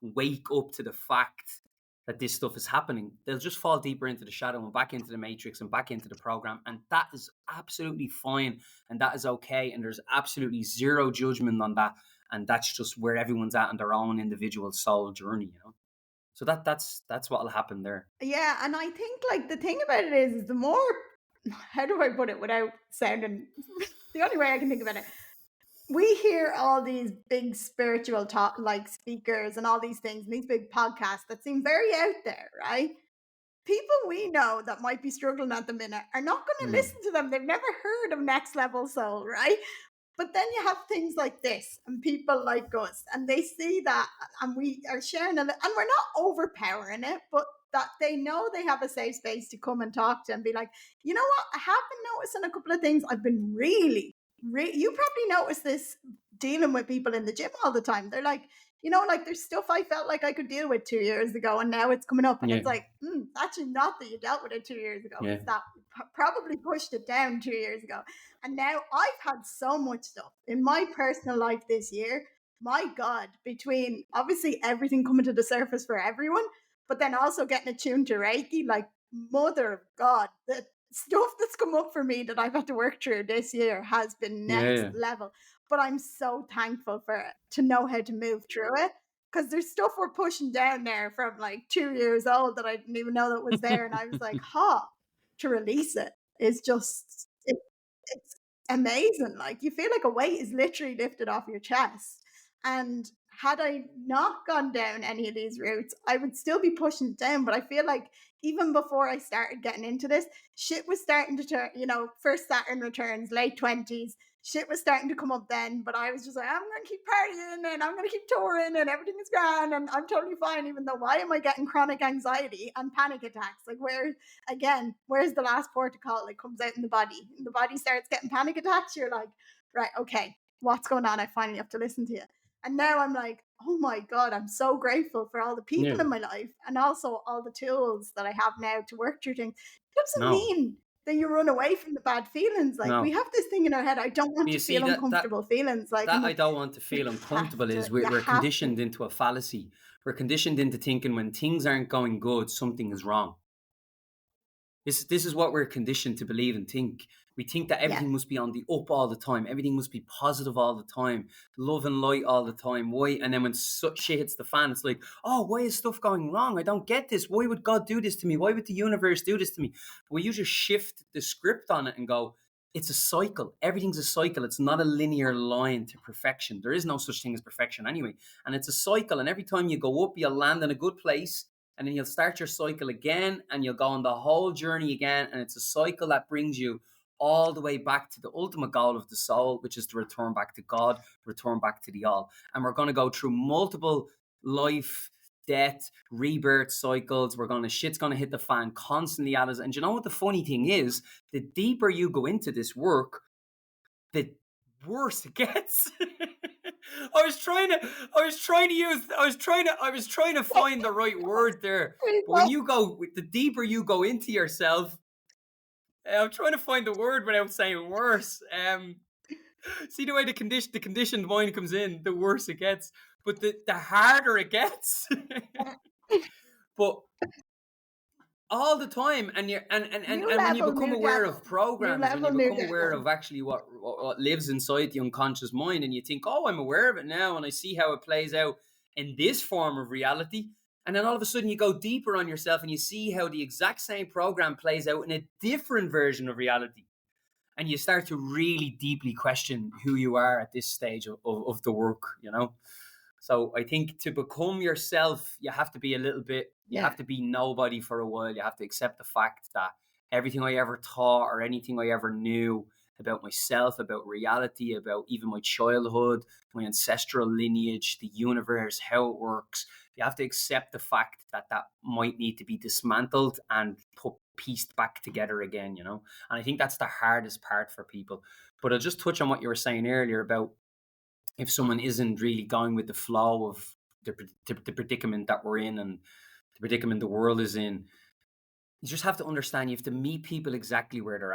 [SPEAKER 2] wake up to the fact that this stuff is happening, they'll just fall deeper into the shadow and back into the matrix and back into the program. And that is absolutely fine. And that is okay. And there's absolutely zero judgment on that. And that's just where everyone's at in their own individual soul journey, you know? So that's what will happen there.
[SPEAKER 1] Yeah. And I think like the thing about it is the more, how do I put it without sounding, the only way I can think about it, we hear all these big spiritual talk, like speakers and all these things, and these big podcasts that seem very out there, right? People we know that might be struggling at the minute are not going to listen to them. They've never heard of Next Level Soul, right? But then you have things like this and people like us, and they see that, and we are sharing it, and we're not overpowering it, but that they know they have a safe space to come and talk to and be like, you know what, I have been noticing a couple of things. I've been you probably notice this dealing with people in the gym all the time. They're like, you know, like there's stuff I felt like I could deal with 2 years ago, and now it's coming up, and it's like, actually not that you dealt with it 2 years ago. It's that probably pushed it down 2 years ago. And now I've had so much stuff in my personal life this year. My God, between obviously everything coming to the surface for everyone, but then also getting attuned to Reiki, like mother of God, the stuff that's come up for me that I've had to work through this year has been next level. But I'm so thankful for it, to know how to move through it, because there's stuff we're pushing down there from like 2 years old that I didn't even know that was there. And I was like, to release it is just, it's amazing. Like you feel like a weight is literally lifted off your chest. And had I not gone down any of these routes, I would still be pushing it down. But I feel like even before I started getting into this, shit was starting to turn, you know, first Saturn returns, late 20s, shit was starting to come up then. But I was just like, I'm going to keep partying and I'm going to keep touring and everything is grand and I'm totally fine. Even though, why am I getting chronic anxiety and panic attacks? Like where's the last port of call? It comes out in the body. And the body starts getting panic attacks. You're like, right, okay, what's going on? I finally have to listen to you. And now I'm like, oh my God, I'm so grateful for all the people in my life and also all the tools that I have now to work through things. It doesn't mean that you run away from the bad feelings. Like we have this thing in our head, I don't want to feel uncomfortable feelings. Like
[SPEAKER 2] that I don't want to feel uncomfortable is we're conditioned into a fallacy. We're conditioned into thinking when things aren't going good, something is wrong. This is what we're conditioned to believe and think. We think that
[SPEAKER 1] Yes.
[SPEAKER 2] everything must be on the up all the time. Everything must be positive all the time, love and light all the time. Why? And then when shit hits the fan, it's like, oh, why is stuff going wrong? I don't get this. Why would God do this to me? Why would the universe do this to me? Well, you just shift the script on it and go, it's a cycle. Everything's a cycle. It's not a linear line to perfection. There is no such thing as perfection anyway. And it's a cycle. And every time you go up, you'll land in a good place. And then you'll start your cycle again, and you'll go on the whole journey again. And it's a cycle that brings you all the way back to the ultimate goal of the soul, which is to return back to God, return back to the all. And we're going to go through multiple life, death, rebirth cycles. Shit's going to hit the fan constantly at us. And you know what the funny thing is? The deeper you go into this work, the worse it gets. I was trying to find the right word there. But when you go, the deeper you go into yourself, I'm trying to find the word without saying worse. See the way the conditioned mind comes in, the worse it gets. But the harder it gets. But all the time, and when you become aware of programs, when you become aware of actually what lives inside the unconscious mind, and you think, oh, I'm aware of it now, and I see how it plays out in this form of reality, and then all of a sudden you go deeper on yourself and you see how the exact same program plays out in a different version of reality, and you start to really deeply question who you are at this stage of the work, you know. So I think to become yourself, you have to be a little bit, you have to be nobody for a while. You have to accept the fact that everything I ever thought or anything I ever knew about myself, about reality, about even my childhood, my ancestral lineage, the universe, how it works, you have to accept the fact that that might need to be dismantled and pieced back together again, you know? And I think that's the hardest part for people. But I'll just touch on what you were saying earlier about if someone isn't really going with the flow of the predicament that we're in and the predicament the world is in, you just have to understand you have to meet people exactly where they're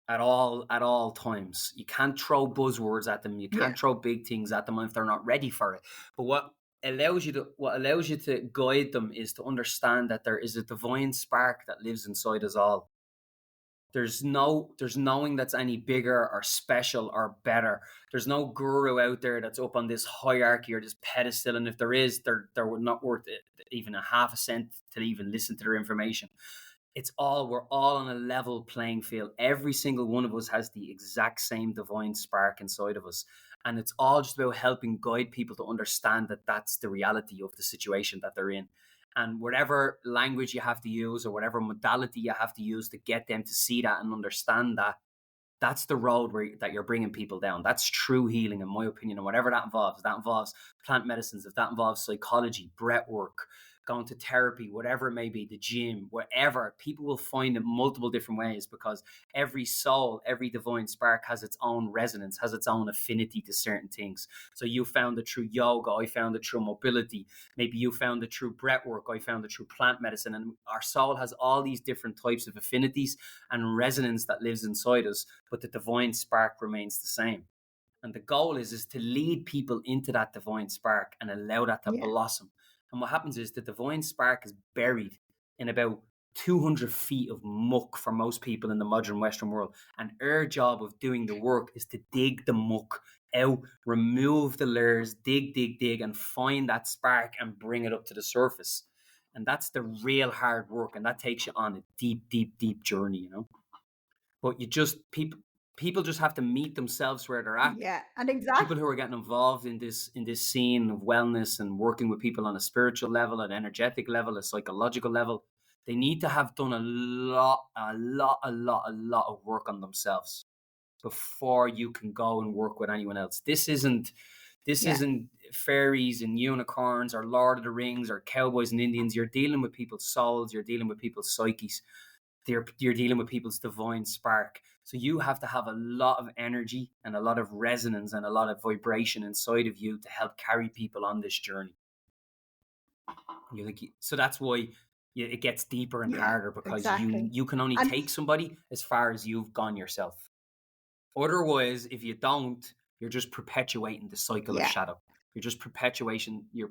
[SPEAKER 2] at all times. You can't throw buzzwords at them. You can't throw big things at them if they're not ready for it. But what allows you to guide them is to understand that there is a divine spark that lives inside us all. There's knowing that's any bigger or special or better. There's no guru out there that's up on this hierarchy or this pedestal. And if there is, they're not worth it, even a half a cent to even listen to their information. We're all on a level playing field. Every single one of us has the exact same divine spark inside of us. And it's all just about helping guide people to understand that that's the reality of the situation that they're in. And whatever language you have to use or whatever modality you have to use to get them to see that and understand that, that's the road that you're bringing people down. That's true healing, in my opinion. And whatever that involves, if that involves plant medicines, if that involves psychology, breath work, going to therapy, whatever it may be, the gym, whatever, people will find it multiple different ways because every soul, every divine spark has its own resonance, has its own affinity to certain things. So you found it through yoga, I found it through mobility, maybe you found it through breath work, I found it through plant medicine, and our soul has all these different types of affinities and resonance that lives inside us, but the divine spark remains the same. And the goal is to lead people into that divine spark and allow that to blossom. And what happens is the divine spark is buried in about 200 feet of muck for most people in the modern Western world. And our job of doing the work is to dig the muck out, remove the layers, dig, and find that spark and bring it up to the surface. And that's the real hard work. And that takes you on a deep journey, you know. But people just have to meet themselves where they're at.
[SPEAKER 1] Yeah, and exactly.
[SPEAKER 2] People who are getting involved in this scene of wellness and working with people on a spiritual level, an energetic level, a psychological level, they need to have done a lot of work on themselves before you can go and work with anyone else. This isn't fairies and unicorns or Lord of the Rings or cowboys and Indians. You're dealing with people's souls. You're dealing with people's psyches. You're dealing with people's divine spark. So you have to have a lot of energy and a lot of resonance and a lot of vibration inside of you to help carry people on this journey. So that's why it gets deeper and harder, because you can only take somebody as far as you've gone yourself. Otherwise, if you don't, you're just perpetuating the cycle of shadow. You're just perpetuating the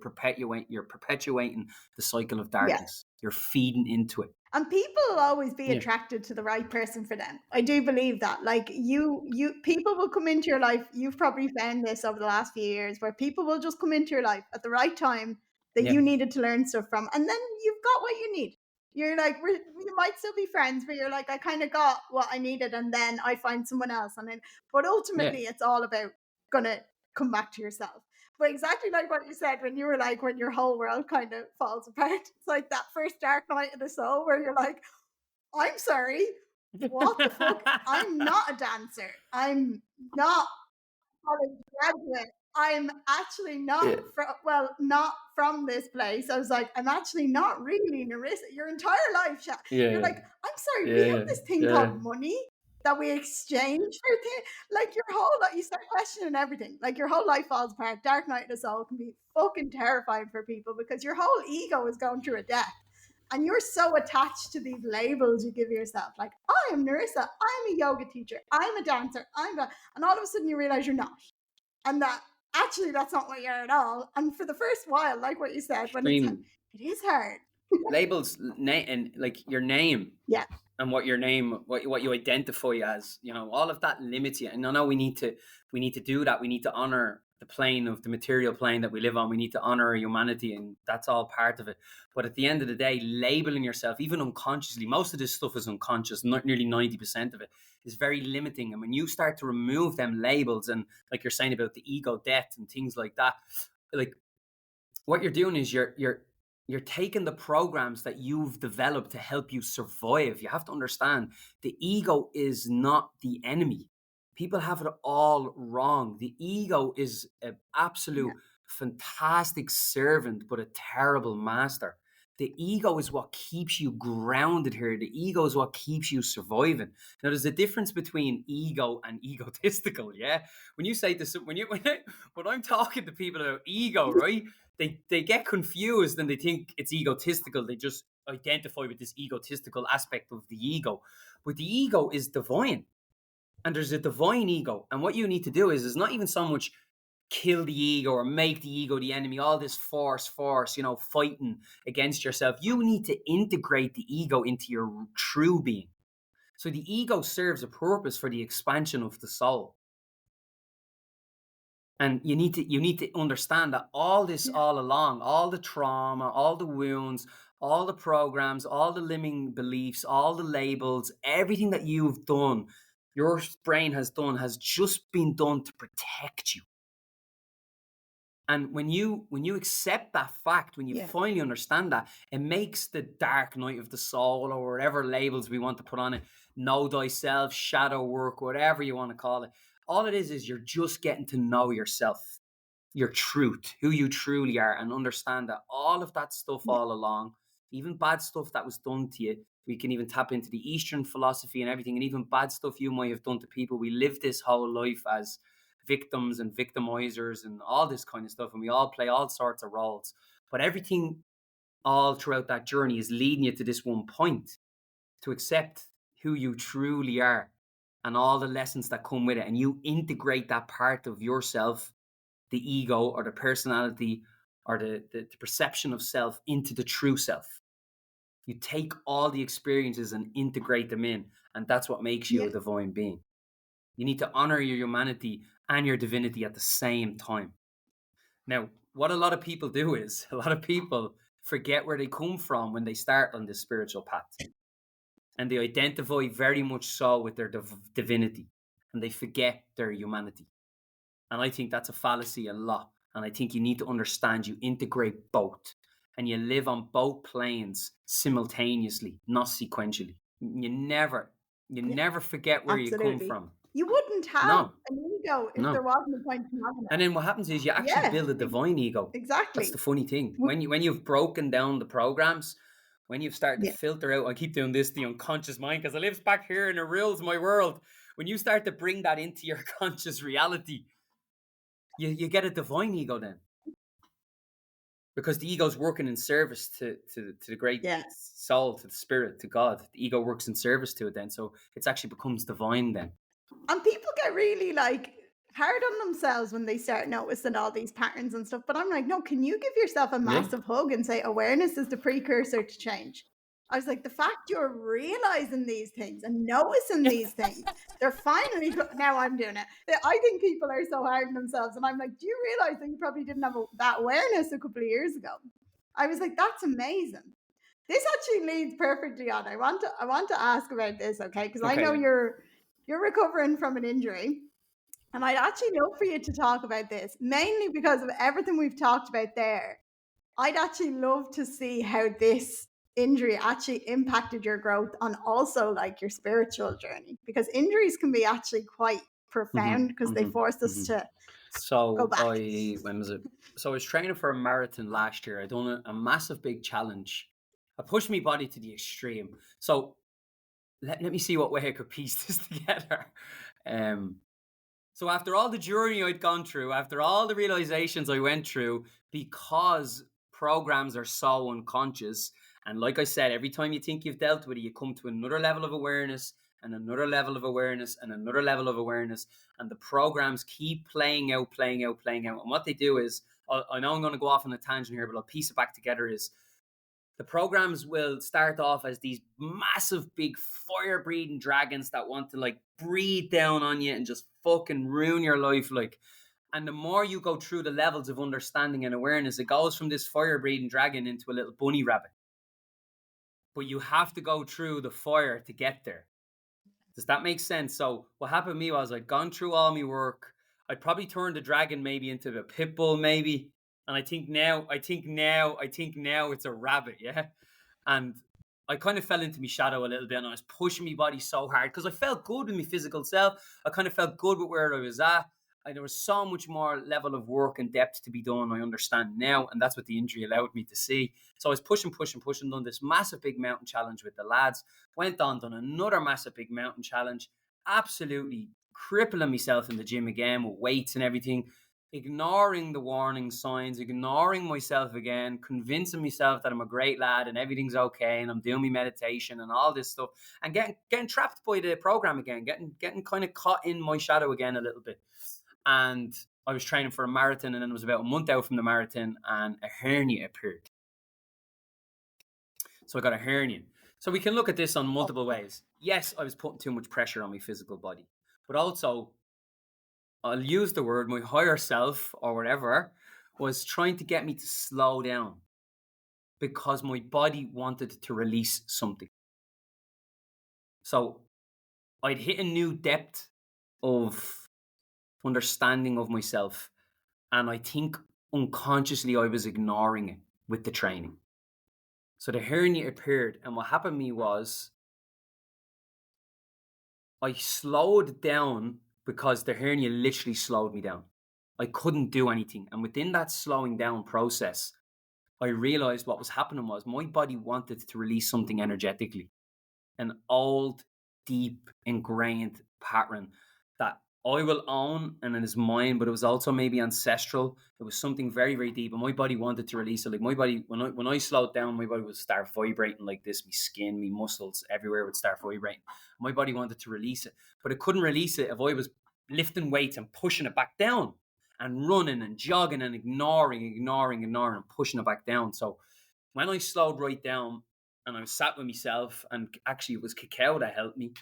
[SPEAKER 2] cycle of darkness. You're feeding into it.
[SPEAKER 1] And people will always be
[SPEAKER 2] Yeah.
[SPEAKER 1] attracted to the right person for them. I do believe that. Like people will come into your life. You've probably found this over the last few years where people will just come into your life at the right time that
[SPEAKER 2] Yeah.
[SPEAKER 1] you needed to learn stuff from. And then you've got what you need. You're like, you might still be friends, but you're like, I kind of got what I needed. And then I find someone else. But
[SPEAKER 2] Yeah.
[SPEAKER 1] ultimately, it's all about going to come back to yourself. But exactly like what you said, when you were like, when your whole world kind of falls apart, it's like that first dark night of the soul where you're like, I'm sorry, what the fuck? I'm not a dancer. I'm not a college graduate. I'm actually not
[SPEAKER 2] Yeah.
[SPEAKER 1] not from this place. I was like, I'm actually not really Narissa. Your entire life, you're
[SPEAKER 2] Yeah.
[SPEAKER 1] like, I'm sorry, we have
[SPEAKER 2] Yeah.
[SPEAKER 1] this thing
[SPEAKER 2] Yeah.
[SPEAKER 1] called money that we exchange for things. Like your whole life, you start questioning everything. Like your whole life falls apart. Dark night of the soul can be fucking terrifying for people because your whole ego is going through a death. And you're so attached to these labels you give yourself. Like, I am Narissa. I'm a yoga teacher. I'm a dancer. And all of a sudden you realize you're not. And that actually that's not what you're at all. And for the first while, like what you said, when it is hard.
[SPEAKER 2] Labels and like your name.
[SPEAKER 1] Yeah.
[SPEAKER 2] And what your name, what you identify as, all of that limits you. And I know we need to do that. We need to honor the plane of the material plane that we live on. We need to honor our humanity, and that's all part of it. But at the end of the day, labeling yourself, even unconsciously, most of this stuff is unconscious. Nearly 90% of it is very limiting. And when you start to remove them labels, and like you're saying about the ego death and things like that, like what you're doing is you're taking the programs that you've developed to help you survive. You have to understand the ego is not the enemy. People have it all wrong. The ego is an absolute fantastic servant, but a terrible master. The ego is what keeps you grounded here. The ego is what keeps you surviving. Now, there's a difference between ego and egotistical. Yeah, when you say this, when I'm talking to people about ego, right? They get confused and they think it's egotistical. They just identify with this egotistical aspect of the ego. But the ego is divine. And there's a divine ego. And what you need to do is not even so much kill the ego or make the ego the enemy, all this force, fighting against yourself. You need to integrate the ego into your true being. So the ego serves a purpose for the expansion of the soul. And you need to understand that all this all along, all the trauma, all the wounds, all the programs, all the limiting beliefs, all the labels, everything that you've done, your brain has done, has just been done to protect you. And when you accept that fact, when you finally understand that, it makes the dark night of the soul, or whatever labels we want to put on it, know thyself, shadow work, whatever you want to call it. All it is you're just getting to know yourself, your truth, who you truly are, and understand that all of that stuff all along, even bad stuff that was done to you, we can even tap into the Eastern philosophy and everything, and even bad stuff you might have done to people. We live this whole life as victims and victimizers and all this kind of stuff, and we all play all sorts of roles. But everything all throughout that journey is leading you to this one point, to accept who you truly are and all the lessons that come with it. And you integrate that part of yourself, the ego or the personality or the perception of self, into the true self. You take all the experiences and integrate them in, and that's what makes you a divine being. You need to honor your humanity and your divinity at the same time. Now, what a lot of people do is, a lot of people forget where they come from when they start on this spiritual path. And they identify very much so with their divinity, and they forget their humanity. And I think that's a fallacy a lot. And I think you need to understand you integrate both, and you live on both planes simultaneously, not sequentially. You never forget where you come from.
[SPEAKER 1] You wouldn't have an ego if there wasn't a point in having it.
[SPEAKER 2] And then what happens is you actually build a divine ego.
[SPEAKER 1] Exactly.
[SPEAKER 2] That's the funny thing. When you've broken down the programs, when you've started to filter out, I keep doing this, the unconscious mind, because it lives back here and it rules my world. When you start to bring that into your conscious reality, you get a divine ego then. Because the ego's working in service to the great soul, to the spirit, to God. The ego works in service to it then. So it actually becomes divine then.
[SPEAKER 1] And people get really hard on themselves when they start noticing all these patterns and stuff. But I'm like, no, can you give yourself a massive hug and say awareness is the precursor to change? I was like, the fact you're realizing these things and noticing these things, they're finally, now I'm doing it. I think people are so hard on themselves. And I'm like, do you realize that you probably didn't have that awareness a couple of years ago? I was like, that's amazing. This actually leads perfectly on. I want to ask about this, okay? Because I know you're recovering from an injury. And I'd actually love for you to talk about this, mainly because of everything we've talked about there. I'd actually love to see how this injury actually impacted your growth on also like your spiritual journey, because injuries can be actually quite profound because they forced us to go back.
[SPEAKER 2] When was it? So I was training for a marathon last year. I done a massive big challenge. I pushed my body to the extreme. So let me see what way I could piece this together. So after all the journey I'd gone through, after all the realizations I went through, because programs are so unconscious, and like I said, every time you think you've dealt with it, you come to another level of awareness and another level of awareness and another level of awareness, and the programs keep playing out. And what they do is, I know I'm going to go off on a tangent here, but I'll piece it back together, is the programs will start off as these massive, big, fire-breathing dragons that want to like breathe down on you and just fucking ruin your life. Like, and the more you go through the levels of understanding and awareness, it goes from this fire-breathing dragon into a little bunny rabbit. But you have to go through the fire to get there. Does that make sense? So what happened to me was I'd gone through all my work. I'd probably turned the dragon maybe into the pit bull, maybe. And I think now it's a rabbit, yeah. And I kind of fell into my shadow a little bit, and I was pushing my body so hard because I felt good with my physical self. I kind of felt good with where I was at. There was so much more level of work and depth to be done. I understand now, and that's what the injury allowed me to see. So I was pushing, done this massive big mountain challenge with the lads. Went on, done another massive big mountain challenge. Absolutely crippling myself in the gym again with weights and everything. Ignoring the warning signs, ignoring myself again, convincing myself that I'm a great lad and everything's okay and I'm doing my meditation and all this stuff, and getting trapped by the program again, getting kind of caught in my shadow again a little bit. And I was training for a marathon, and then it was about a month out from the marathon, and a hernia appeared. So I got a hernia. So we can look at this on multiple ways. Yes, I was putting too much pressure on my physical body, but also, I'll use the word, my higher self or whatever was trying to get me to slow down because my body wanted to release something. So I'd hit a new depth of understanding of myself, and I think unconsciously I was ignoring it with the training. So the hernia appeared, and what happened to me was I slowed down because the hernia literally slowed me down. I couldn't do anything. And within that slowing down process, I realized what was happening was my body wanted to release something energetically. An old, deep, ingrained pattern that I will own and it is mine, but it was also maybe ancestral. It was something very, very deep. And my body wanted to release it. Like my body, when I slowed down, my body would start vibrating like this. My skin, my muscles, everywhere would start vibrating. My body wanted to release it, but it couldn't release it if I was lifting weights and pushing it back down and running and jogging and ignoring and pushing it back down. So when I slowed right down and I was sat with myself, and actually it was cacao that helped me,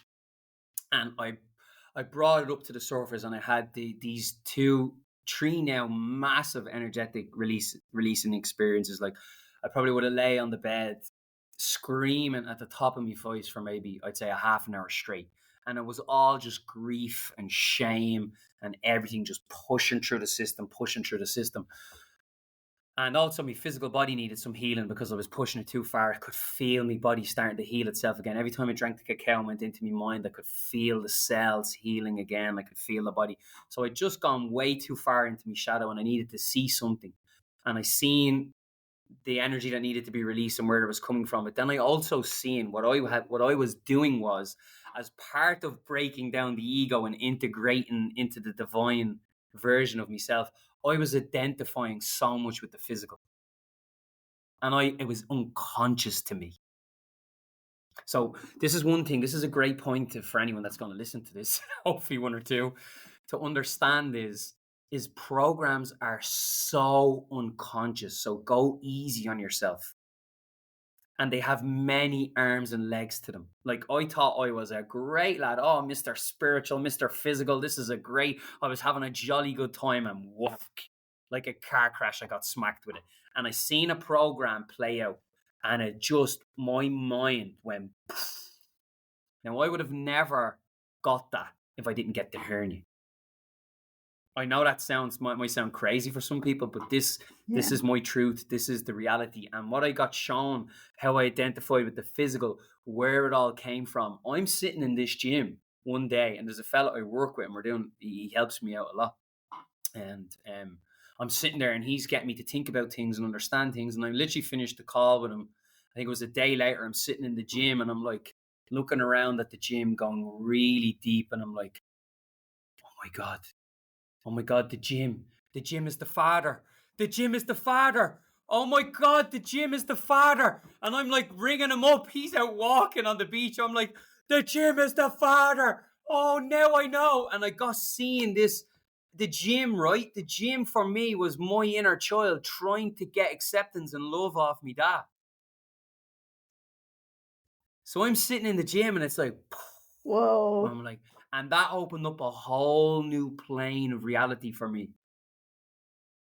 [SPEAKER 2] and I brought it up to the surface, and I had these three now massive energetic releasing experiences. Like I probably would have lay on the bed screaming at the top of my voice for maybe, I'd say, a half an hour straight. And it was all just grief and shame and everything just pushing through the system. And also my physical body needed some healing because I was pushing it too far. I could feel my body starting to heal itself again. Every time I drank the cacao and went into my mind, I could feel the cells healing again. I could feel the body. So I'd just gone way too far into my shadow, and I needed to see something. And I seen the energy that needed to be released and where it was coming from. But then I also seen what I was doing was, as part of breaking down the ego and integrating into the divine version of myself, I was identifying so much with the physical. And it was unconscious to me. So this is one thing, this is a great point for anyone that's going to listen to this, hopefully one or two, to understand is programs are so unconscious. So go easy on yourself. and they have many arms and legs to them. Like, I thought I was a great lad. Oh, Mr. Spiritual, Mr. Physical. This is I was having a jolly good time, and woof, like a car crash, I got smacked with it. And I seen a program play out, and my mind went. Now, I would have never got that if I didn't get the hernia. I know that might sound crazy for some people, but this is my truth. This is the reality. And what I got shown, how I identified with the physical, where it all came from. I'm sitting in this gym one day, and there's a fella I work with, and he helps me out a lot. And I'm sitting there, and he's getting me to think about things and understand things. And I literally finished the call with him. I think it was a day later. I'm sitting in the gym, and I'm like looking around at the gym, going really deep, and I'm like, oh my God, the gym is the father. The gym is the father. Oh my God, the gym is the father. And I'm like ringing him up. He's out walking on the beach. I'm like, the gym is the father. Oh, now I know. And I got seeing this, the gym, right? The gym for me was my inner child trying to get acceptance and love off me dad. So I'm sitting in the gym, and it's like,
[SPEAKER 1] whoa.
[SPEAKER 2] I'm like, and that opened up a whole new plane of reality for me.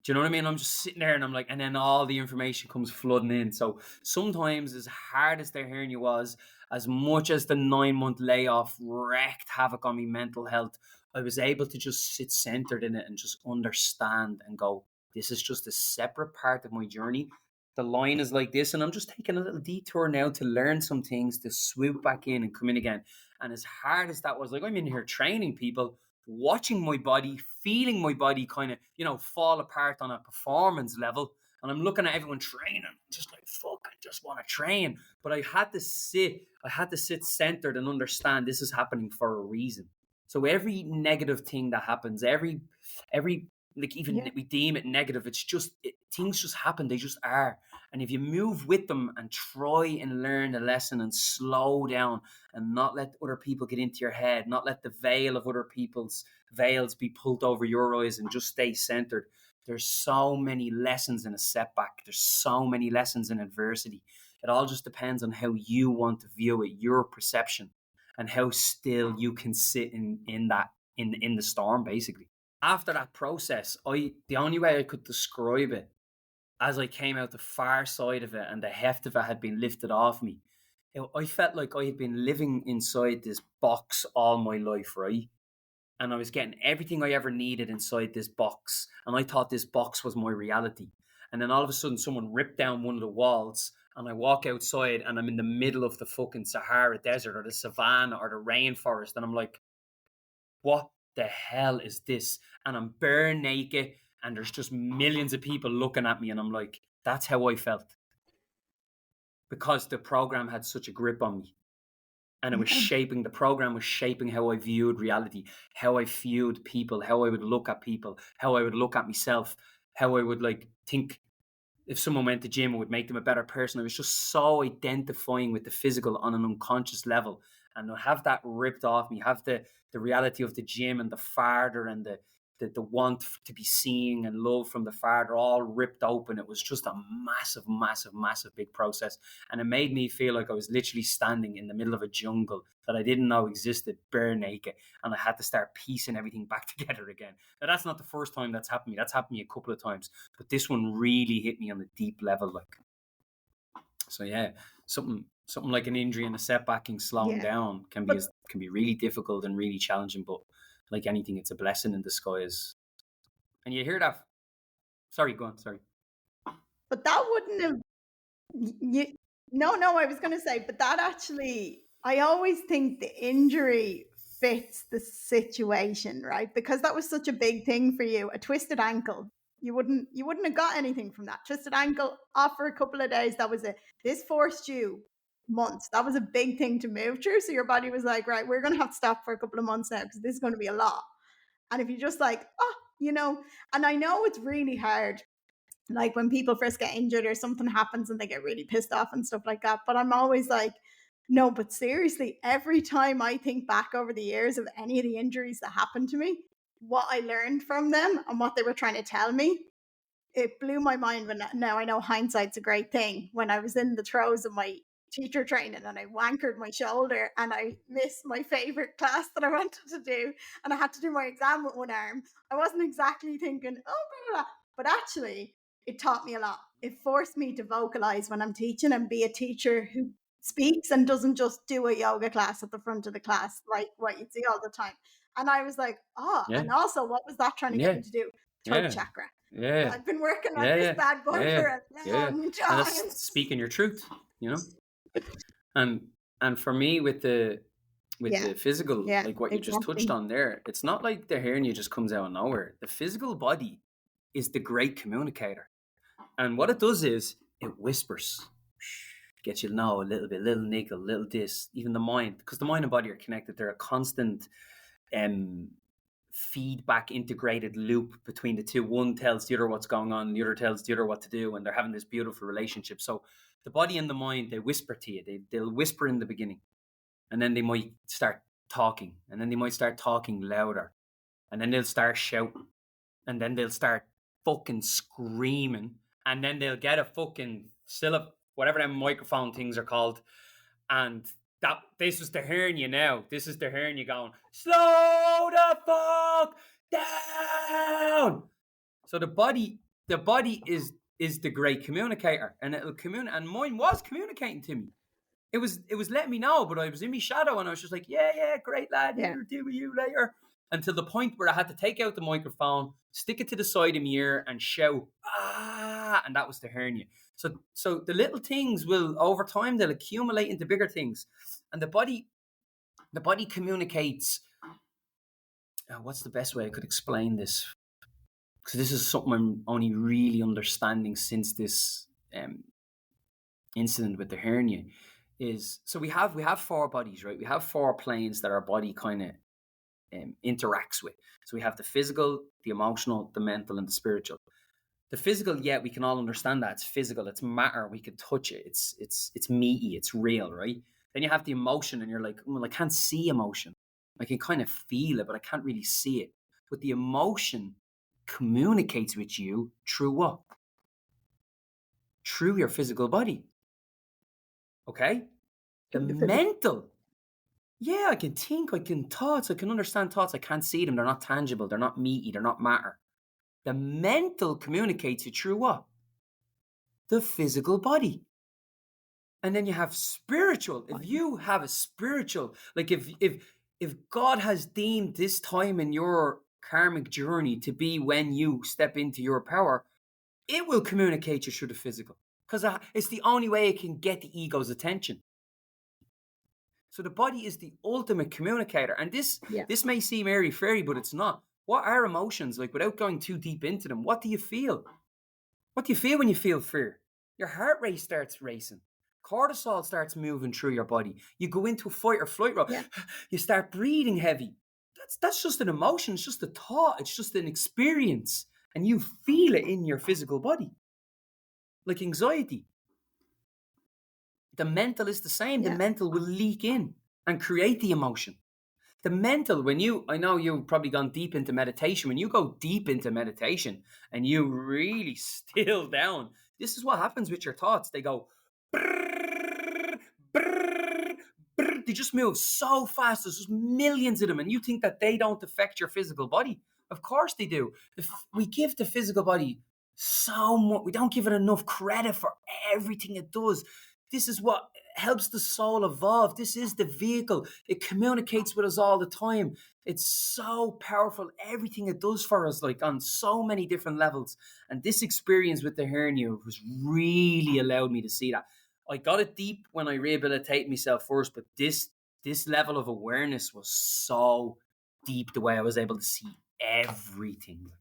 [SPEAKER 2] Do you know what I mean? I'm just sitting there, and I'm like, and then all the information comes flooding in. So sometimes, as hard as their hernia was, as much as the 9-month layoff wreaked havoc on my mental health, I was able to just sit centered in it and just understand and go, this is just a separate part of my journey. The line is like this, and I'm just taking a little detour now to learn some things, to swoop back in and come in again. And as hard as that was, like, I'm in here training people, watching my body, feeling my body kind of, fall apart on a performance level. And I'm looking at everyone training, just like, fuck, I just want to train. But I had to sit centered and understand this is happening for a reason. So every negative thing that happens, every like, even we deem it negative, it's just, things just happen. They just are. And if you move with them and try and learn the lesson and slow down and not let other people get into your head, not let the veil of other people's veils be pulled over your eyes, and just stay centered. There's so many lessons in a setback. There's so many lessons in adversity. It all just depends on how you want to view it, your perception, and how still you can sit in the storm, basically. After that process, the only way I could describe it, as I came out the far side of it and the heft of it had been lifted off me, I felt like I had been living inside this box all my life, right? And I was getting everything I ever needed inside this box. And I thought this box was my reality. And then all of a sudden, someone ripped down one of the walls, and I walk outside, and I'm in the middle of the fucking Sahara Desert or the savannah or the rainforest. And I'm like, what the hell is this? And I'm bare naked, and there's just millions of people looking at me, and I'm like, that's how I felt, because the program had such a grip on me, and it was the program was shaping how I viewed reality, how I viewed people, how I would look at people, how I would look at myself, how I would think if someone went to gym, it would make them a better person. I was just so identifying with the physical on an unconscious level. And I have that ripped off me, have the reality of the gym and the father and the want to be seen and love from the father all ripped open. It was just a massive, massive, massive big process. And it made me feel like I was literally standing in the middle of a jungle that I didn't know existed, bare naked. And I had to start piecing everything back together again. Now, that's not the first time that's happened to me. That's happened to me a couple of times. But this one really hit me on a deep level. So yeah, something like an injury and a setback and slowing down can be really difficult and really challenging, but like anything, it's a blessing in disguise. And you hear that. Sorry, go on. Sorry.
[SPEAKER 1] But that wouldn't have. No, I was going to say, but that actually, I always think the injury fits the situation, right? Because that was such a big thing for you, a twisted ankle. You wouldn't have got anything from that. Twisted ankle off for a couple of days. That was it. This forced you months. That was a big thing to move through. So your body was like, right, we're going to have to stop for a couple of months now because this is going to be a lot. And if you just and I know it's really hard, like when people first get injured or something happens and they get really pissed off and stuff like that. But I'm always like, no, but seriously, every time I think back over the years of any of the injuries that happened to me, what I learned from them and what they were trying to tell me it blew my mind when now I know hindsight's a great thing. When I was in the throes of my teacher training and I wankered my shoulder and I missed my favorite class that I wanted to do and I had to do my exam with one arm, I wasn't exactly thinking, oh, blah, blah, blah. But actually, it taught me a lot. It forced me to vocalize when I'm teaching and be a teacher who speaks and doesn't just do a yoga class at the front of the class like what you see all the time. And I was like, oh,
[SPEAKER 2] Yeah.
[SPEAKER 1] and also what was that trying to get me to do? Throat chakra.
[SPEAKER 2] Yeah.
[SPEAKER 1] I've been working on this bad boy for a long time.
[SPEAKER 2] And that's speaking your truth, you know? And for me with the physical, like what you just touched on there, it's not like the hernia just comes out of nowhere. The physical body is the great communicator. And what it does is it whispers. Gets you know a little bit, little nickel, little this, even the mind, because the mind and body are connected. They're a constant feedback integrated loop between the two. One tells the other what's going on, and the other tells the other what to do, and they're having this beautiful relationship. So the body and the mind, they whisper to you. They'll whisper in the beginning, and then they might start talking, and then they might start talking louder, and then they'll start shouting, and then they'll start fucking screaming, and then they'll get a fucking whatever them microphone things are called, and this is the hernia now. This is the hernia going, slow the fuck down. So the body is the great communicator, and it'll communicate. And mine was communicating to me. It was letting me know, but I was in my shadow, and I was just like, yeah, great lad, I'll deal with you later. Until the point where I had to take out the microphone, stick it to the side of my ear, and shout, ah, and that was the hernia. So the little things will, over time, they'll accumulate into bigger things. And the body communicates. What's the best way I could explain this? Because this is something I'm only really understanding since this incident with the hernia. So we have 4 bodies, right? We have 4 planes that our body kind of interacts with. So we have the physical, the emotional, the mental, and the spiritual. The physical, we can all understand that. It's physical, it's matter, we can touch it, it's meaty, it's real, right? Then you have the emotion, and you're like, well, I can't see emotion. I can kind of feel it, but I can't really see it. But the emotion communicates with you through what? Through your physical body. Okay? The mental. Yeah, I can think, I can thoughts, I can understand thoughts. I can't see them. They're not tangible. They're not meaty. They're not matter. The mental communicates it through what? The physical body. And then you have spiritual. If you have a spiritual, like if God has deemed this time in your karmic journey to be when you step into your power, it will communicate you through the physical. Because it's the only way it can get the ego's attention. So the body is the ultimate communicator. And this may seem airy-fairy, but it's not. What are emotions? Like, without going too deep into them, what do you feel? What do you feel when you feel fear? Your heart rate starts racing. Cortisol starts moving through your body. You go into a fight or flight mode. Yeah. You start breathing heavy. That's just an emotion. It's just a thought. It's just an experience. And you feel it in your physical body. Like anxiety. The mental is the same. Yeah. The mental will leak in and create the emotion. The mental, I know you've probably gone deep into meditation. When you go deep into meditation and you really still down, this is what happens with your thoughts. They go, brrr, brrr, brrr. They just move so fast. There's just millions of them. And you think that they don't affect your physical body. Of course they do. If we give the physical body so much, we don't give it enough credit for everything it does. This is what helps the soul evolve. This is the vehicle. It communicates with us all the time. It's so powerful. Everything it does for us, like on so many different levels. And this experience with the hernia was really allowed me to see that. I got it deep when I rehabilitated myself first, but this level of awareness was so deep, the way I was able to see everything.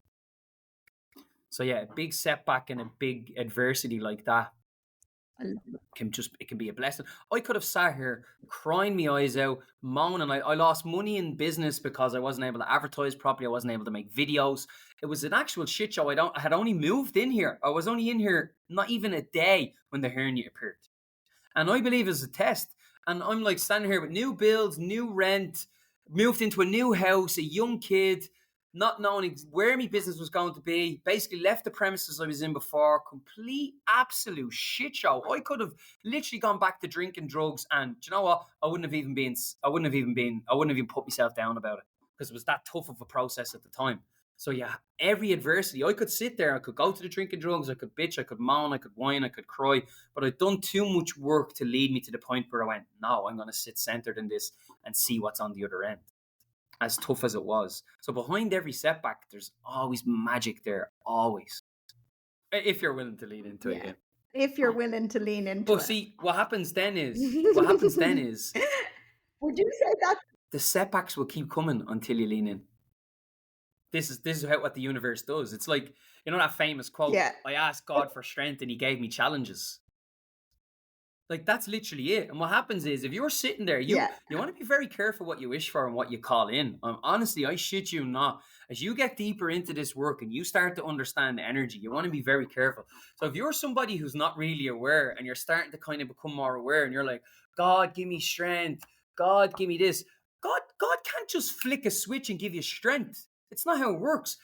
[SPEAKER 2] So yeah, a big setback and a big adversity like that it can be a blessing. I could have sat here crying my eyes out, moaning. I lost money in business because I wasn't able to advertise properly. I wasn't able to make videos. It was an actual shit show. I had only moved in here. I was only in here not even a day when the hernia appeared. And I believe it's a test. And I'm like standing here with new bills, new rent, moved into a new house, a young kid, not knowing where my business was going to be, basically left the premises I was in before, complete, absolute shit show. I could have literally gone back to drinking drugs, and do you know what? I wouldn't have even put myself down about it, because it was that tough of a process at the time. So yeah, every adversity, I could sit there, I could go to the drinking drugs, I could bitch, I could moan, I could whine, I could cry, but I'd done too much work to lead me to the point where I went, no, I'm going to sit centered in this and see what's on the other end, as tough as it was. So behind every setback, there's always magic there, always. If you're willing to lean into it, yeah.
[SPEAKER 1] If you're willing to lean into it.
[SPEAKER 2] But see, what happens then is,
[SPEAKER 1] would you say that
[SPEAKER 2] the setbacks will keep coming until you lean in. This is what the universe does. It's like, you know that famous quote, I asked God for strength and he gave me challenges. Like, that's literally it. And what happens is, if you're sitting there, you want to be very careful what you wish for and what you call in. Honestly, I shit you not. As you get deeper into this work and you start to understand the energy, you want to be very careful. So if you're somebody who's not really aware and you're starting to kind of become more aware and you're like, God, give me strength. God, give me this. God can't just flick a switch and give you strength. It's not how it works.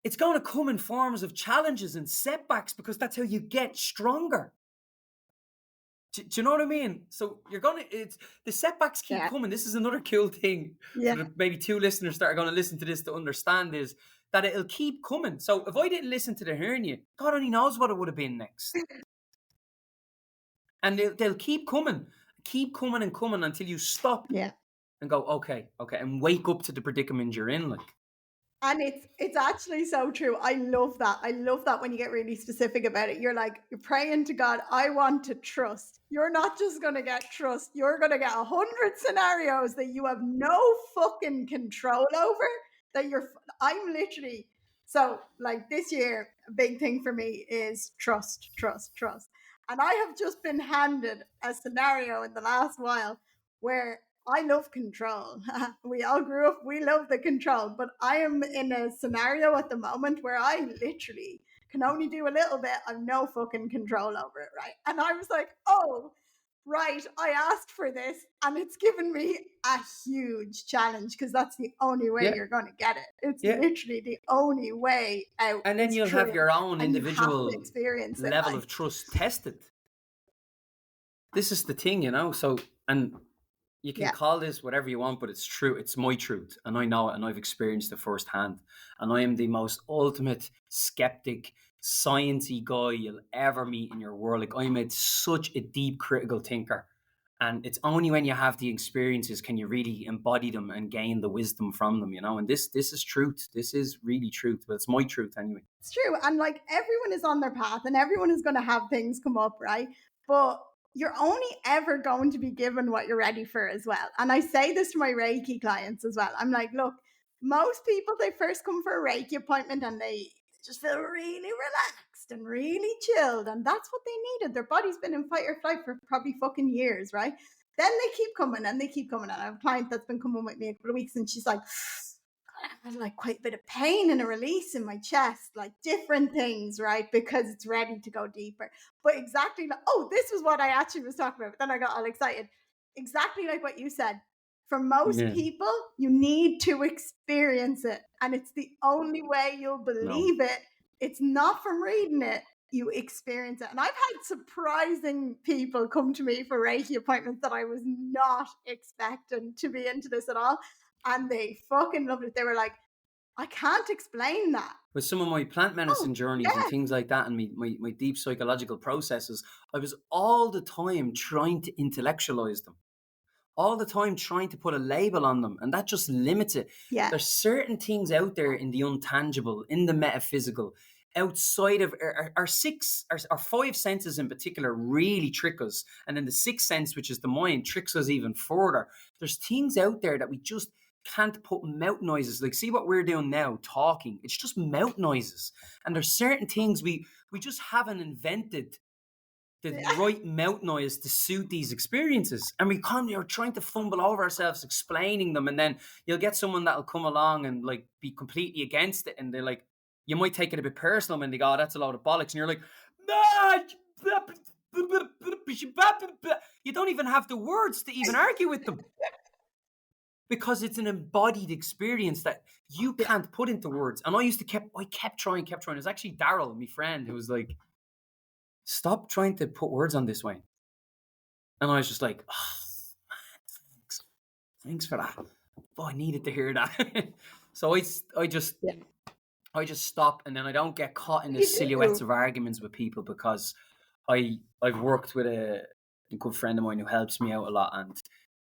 [SPEAKER 2] It's going to come in forms of challenges and setbacks, because that's how you get stronger. Do you know what I mean? So the setbacks keep coming. This is another cool thing. That maybe 2 listeners that are going to listen to this to understand is that it'll keep coming. So if I didn't listen to the hernia, God only knows what it would have been next. And they'll keep coming and coming until you stop and go, okay, and wake up to the predicament you're in, like.
[SPEAKER 1] And it's actually so true. I love that. I love that when you get really specific about it. You're like, you're praying to God, I want to trust. You're not just going to get trust. You're going to get 100 scenarios that you have no fucking control over. I'm literally, so like this year, a big thing for me is trust. And I have just been handed a scenario in the last while where I love control. We all grew up, we love the control, but I am in a scenario at the moment where I literally can only do a little bit. I've no fucking control over it, right? And I was like, oh, right, I asked for this and it's given me a huge challenge, because that's the only way you're going to get it. It's literally the only way out.
[SPEAKER 2] And then you'll have your own individual level of trust tested. This is the thing, you know, so, and you can call this whatever you want, but it's true. It's my truth. And I know it, and I've experienced it firsthand. And I am the most ultimate skeptic, sciencey guy you'll ever meet in your world. Like, I'm such a deep critical thinker. And it's only when you have the experiences can you really embody them and gain the wisdom from them, you know. And this is truth. This is really truth. But it's my truth anyway.
[SPEAKER 1] It's true. And like, everyone is on their path and everyone is going to have things come up, right? But you're only ever going to be given what you're ready for as well. And I say this to my Reiki clients as well. I'm like, look, most people, they first come for a Reiki appointment and they just feel really relaxed and really chilled. And that's what they needed. Their body's been in fight or flight for probably fucking years, right? Then they keep coming and they keep coming. And I have a client that's been coming with me a couple of weeks and she's like, I had like quite a bit of pain and a release in my chest, like different things, right? Because it's ready to go deeper. But exactly like, oh, this was what I actually was talking about. But then I got all excited. Exactly like what you said. For most people, you need to experience it. And it's the only way you'll believe it. It's not from reading it. You experience it. And I've had surprising people come to me for Reiki appointments that I was not expecting to be into this at all. And they fucking loved it. They were like, I can't explain that.
[SPEAKER 2] With some of my plant medicine journeys and things like that, and my deep psychological processes, I was all the time trying to intellectualize them. All the time trying to put a label on them. And that just limits it.
[SPEAKER 1] Yeah.
[SPEAKER 2] There's certain things out there in the untangible, in the metaphysical, outside of our 5 senses in particular really trick us. And then the 6th sense, which is the mind, tricks us even further. There's things out there that we just can't put mouth noises. Like, see what we're doing now, talking. It's just mouth noises. And there's certain things we just haven't invented the right mouth noise to suit these experiences. And we're trying to fumble over ourselves explaining them. And then you'll get someone that'll come along and like be completely against it. And they're like, you might take it a bit personal when they go, oh, that's a load of bollocks. And you're like, no, you don't even have the words to even argue with them. because it's an embodied experience that you can't put into words. And I kept trying. It was actually Daryl, my friend, who was like, stop trying to put words on this, Wayne. And I was just like, oh, man, thanks for that. Oh, I needed to hear that. So I just stop, and then I don't get caught in the silhouettes of arguments with people, because I've worked with a good friend of mine who helps me out a lot, and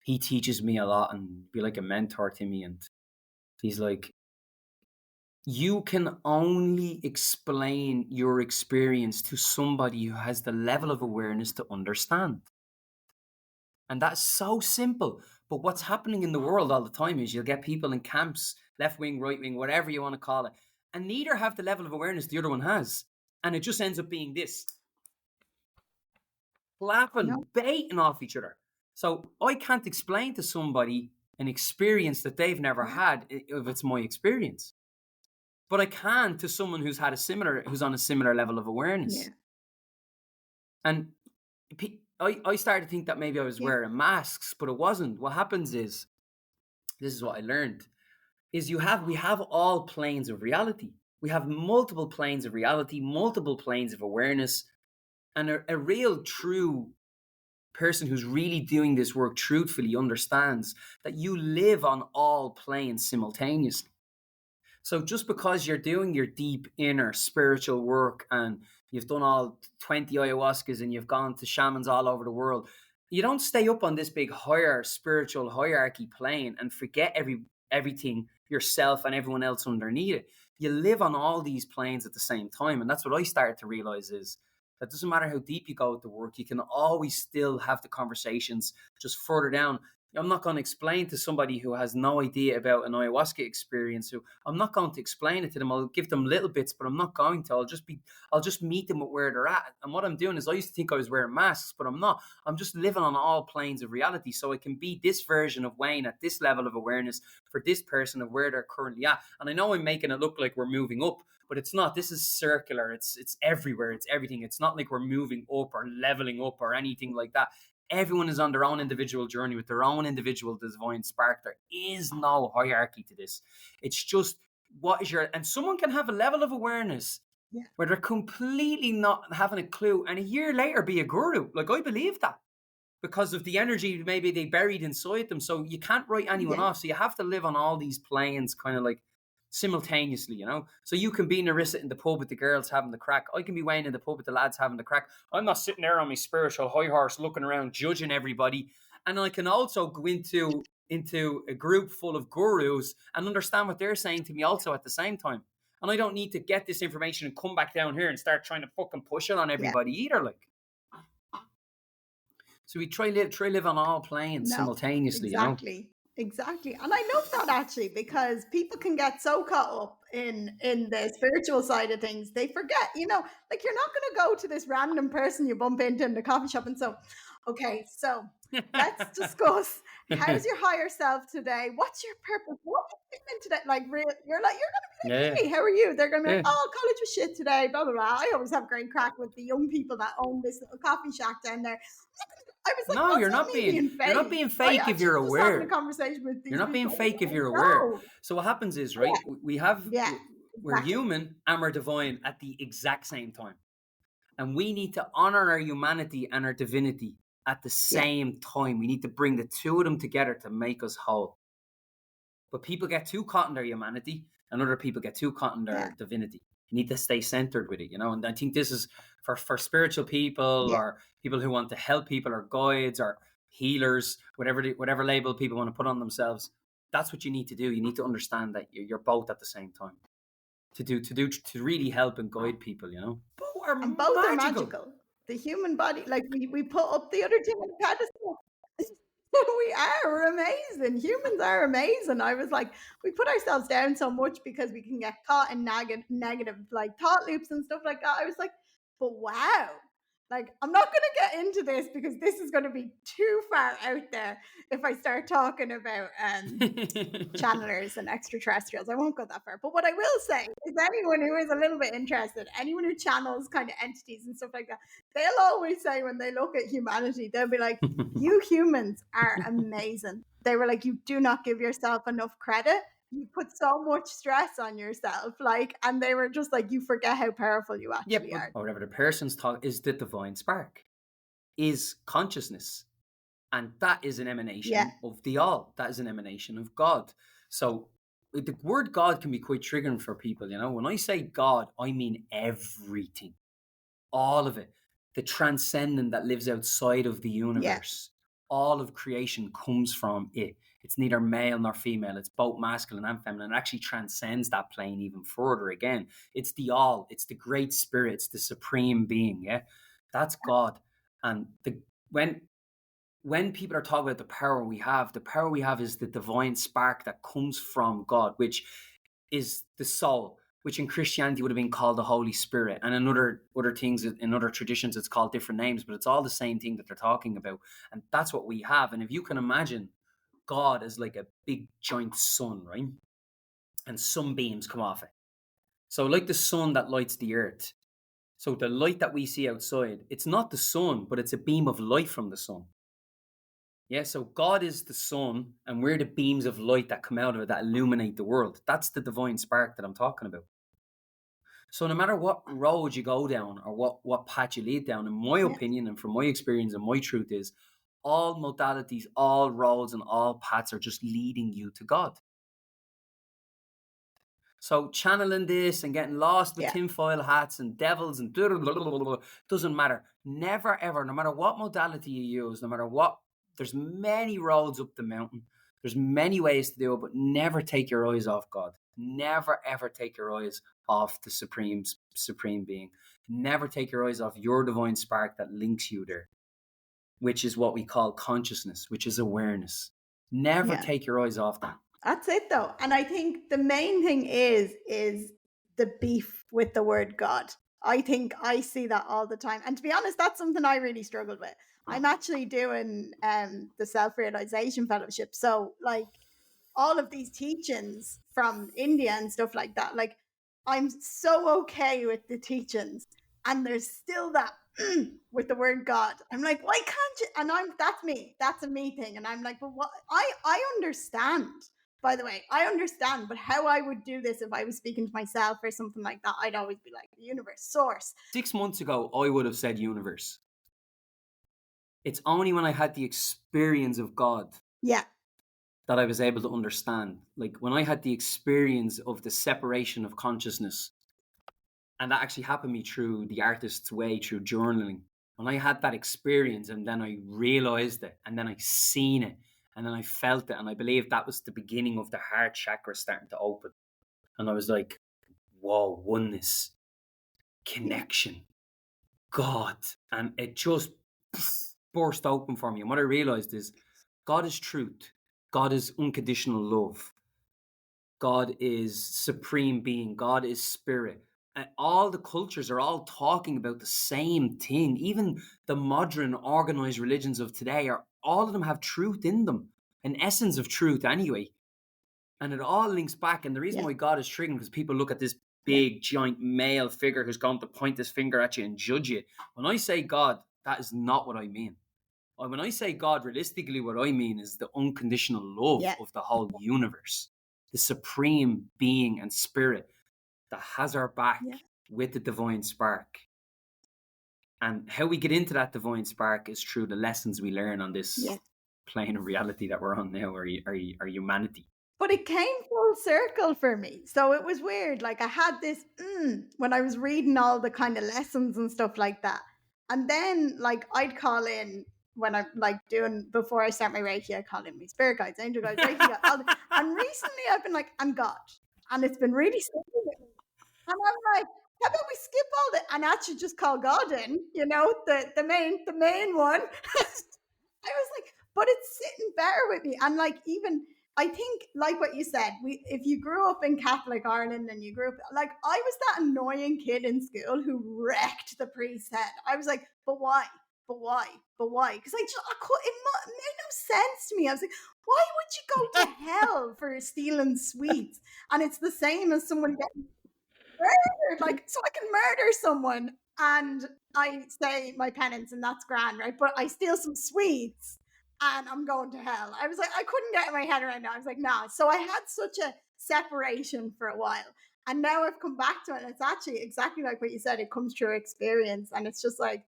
[SPEAKER 2] he teaches me a lot and be like a mentor to me. And he's like, you can only explain your experience to somebody who has the level of awareness to understand. And that's so simple. But what's happening in the world all the time is you'll get people in camps, left wing, right wing, whatever you want to call it, and neither have the level of awareness the other one has. And it just ends up being this. Laughing, baiting off each other. So I can't explain to somebody an experience that they've never had if it's my experience. But I can to someone who's on a similar level of awareness. Yeah. And I started to think that maybe I was wearing masks, but it wasn't. What happens is, this is what I learned, is we have all planes of reality. We have multiple planes of reality, multiple planes of awareness, and a real true person who's really doing this work truthfully understands that you live on all planes simultaneously. So just because you're doing your deep inner spiritual work and you've done all 20 ayahuascas and you've gone to shamans all over the world, you don't stay up on this big higher spiritual hierarchy plane and forget everything yourself and everyone else underneath it. You live on all these planes at the same time. And that's what I started to realize, is that doesn't matter how deep you go with the work, you can always still have the conversations just further down. I'm not going to explain to somebody who has no idea about an ayahuasca experience, I'm not going to explain it to them. I'll give them little bits, but I'm not going to. I'll just meet them at where they're at. And what I'm doing is, I used to think I was wearing masks, but I'm not. I'm just living on all planes of reality. So I can be this version of Wayne at this level of awareness for this person of where they're currently at. And I know I'm making it look like we're moving up, but it's not. This is circular. It's everywhere. It's everything. It's not like we're moving up or leveling up or anything like that. Everyone is on their own individual journey with their own individual divine spark. There is no hierarchy to this. It's just and someone can have a level of awareness where they're completely not having a clue, and a year later be a guru. Like, I believe that, because of the energy maybe they buried inside them. So you can't write anyone off. So you have to live on all these planes kind of like simultaneously, you know. So you can be Narissa in the pub with the girls having the crack. I can be Wayne in the pub with the lads having the crack. I'm not sitting there on my spiritual high horse looking around judging everybody. And I can also go into a group full of gurus and understand what they're saying to me also at the same time. And I don't need to get this information and come back down here and start trying to fucking push it on everybody either. Like, so we try live on all planes simultaneously,
[SPEAKER 1] exactly.
[SPEAKER 2] You know?
[SPEAKER 1] Exactly. And I love that, actually, because people can get so caught up in the spiritual side of things, they forget, you know, like, you're not going to go to this random person you bump into in the coffee shop and so, okay, so let's discuss, how's your higher self today? What's your purpose? What are you doing today? Like, you're going to be like, hey, how are you? They're going to be like, oh, college was shit today, blah, blah, blah. I always have great crack with the young people that own this little coffee shack down there. I was like,
[SPEAKER 2] no, you're not being fake. You're not being fake if you're aware.
[SPEAKER 1] Having a conversation with these
[SPEAKER 2] you're not being
[SPEAKER 1] people.
[SPEAKER 2] fake if you're aware. So what happens is, right, we're human and we're divine at the exact same time. And we need to honor our humanity and our divinity at the same time. We need to bring the two of them together to make us whole. But people get too caught in their humanity and other people get too caught in their divinity. You need to stay centered with it, you know. And I think this is for spiritual people or people who want to help people or guides or healers, whatever label people want to put on themselves. That's what you need to do. You need to understand that you're both at the same time to really help and guide people, you know. Both are magical.
[SPEAKER 1] The human body, like we put up the other thing on the pedestal. We're amazing. Humans are amazing. I was like, we put ourselves down so much because we can get caught in negative like thought loops and stuff like that. I was like, but wow, like, I'm not going to get into this because this is going to be too far out there if I start talking about channelers and extraterrestrials. I won't go that far. But what I will say is, anyone who is a little bit interested, anyone who channels kind of entities and stuff like that, they'll always say when they look at humanity, they'll be like, you humans are amazing. they were like, you do not give yourself enough credit. You put so much stress on yourself, like, and they were just like, you forget how powerful you actually are.
[SPEAKER 2] Or whatever the person's thought is the divine spark, is consciousness. And that is an emanation of the all. That is an emanation of God. So the word God can be quite triggering for people, you know. When I say God, I mean everything. All of it. The transcendent that lives outside of the universe. All of creation comes from it. It's neither male nor female. It's both masculine and feminine. It actually transcends that plane even further again. It's the all. It's the great spirit. It's the supreme being. Yeah. That's God. And when people are talking about the power we have is the divine spark that comes from God, which is the soul, which in Christianity would have been called the Holy Spirit. And in other things, in other traditions, it's called different names, but it's all the same thing that they're talking about. And that's what we have. And if you can imagine God as like a big giant sun, right? And sunbeams come off it. So like the sun that lights the earth. So the light that we see outside, it's not the sun, but it's a beam of light from the sun. Yeah, so God is the sun, and we're the beams of light that come out of it that illuminate the world. That's the divine spark that I'm talking about. So no matter what road you go down or what path you lead down, in my opinion and from my experience and my truth is, all modalities, all roads and all paths are just leading you to God. So channeling this and getting lost with tinfoil hats and devils and blah, blah, blah, blah, doesn't matter. Never, ever, no matter what modality you use, no matter what, there's many roads up the mountain. There's many ways to do it, but never take your eyes off God. Never, ever take your eyes off the supreme being. Never take your eyes off your divine spark that links you there, which is what we call consciousness, which is awareness. Never take your eyes off that.
[SPEAKER 1] That's it though. And I think the main thing is the beef with the word God. I think I see that all the time. And to be honest, that's something I really struggled with. I'm actually doing the self-realization fellowship. So like all of these teachings from India and stuff like that, like I'm so okay with the teachings. And there's still that with the word God. I'm like, why can't you? And that's a me thing. And I'm like, but what? I understand. By the way, I understand, but how I would do this if I was speaking to myself or something like that, I'd always be like, universe, source.
[SPEAKER 2] 6 months ago, I would have said universe. It's only when I had the experience of God that I was able to understand. Like when I had the experience of the separation of consciousness, and that actually happened to me through the artist's way, through journaling. When I had that experience and then I realized it and then I seen it and then I felt it, and I believe that was the beginning of the heart chakra starting to open. And I was like, whoa, oneness, connection, God. And it just burst open for me. And what I realized is God is truth. God is unconditional love. God is supreme being. God is spirit. And all the cultures are all talking about the same thing. Even the modern organized religions of today all of them have truth in them, an essence of truth anyway. And it all links back. And the reason why God is triggering, because people look at this big giant male figure who's going to point his finger at you and judge you. When I say God, that is not what I mean. When I say God, realistically, what I mean is the unconditional love of the whole universe, the supreme being and spirit that has our back with the divine spark. And how we get into that divine spark is through the lessons we learn on this plane of reality that we're on now, our humanity.
[SPEAKER 1] But it came full circle for me. So it was weird. Like I had this when I was reading all the kind of lessons and stuff like that. And then like I'd call in when I'm like doing, before I start my Reiki, I call in my spirit guides, angel guides, Reiki guides. And recently I've been like, I'm God. And it's been really simple with me. And I'm like, how about we skip all that and actually just call God in, you know, the main one. I was like, but it's sitting better with me. And like, even I think, like what you said, if you grew up in Catholic Ireland and you grew up, like I was that annoying kid in school who wrecked the priest's head. I was like, but why? But why? But why? Because it made no sense to me. I was like, why would you go to hell for stealing sweets? And it's the same as someone getting murdered. Like, so I can murder someone and I say my penance and that's grand, right? But I steal some sweets and I'm going to hell. I was like, I couldn't get my head around it. I was like, nah. So I had such a separation for a while. And now I've come back to it. And it's actually exactly like what you said. It comes through experience. And it's just like,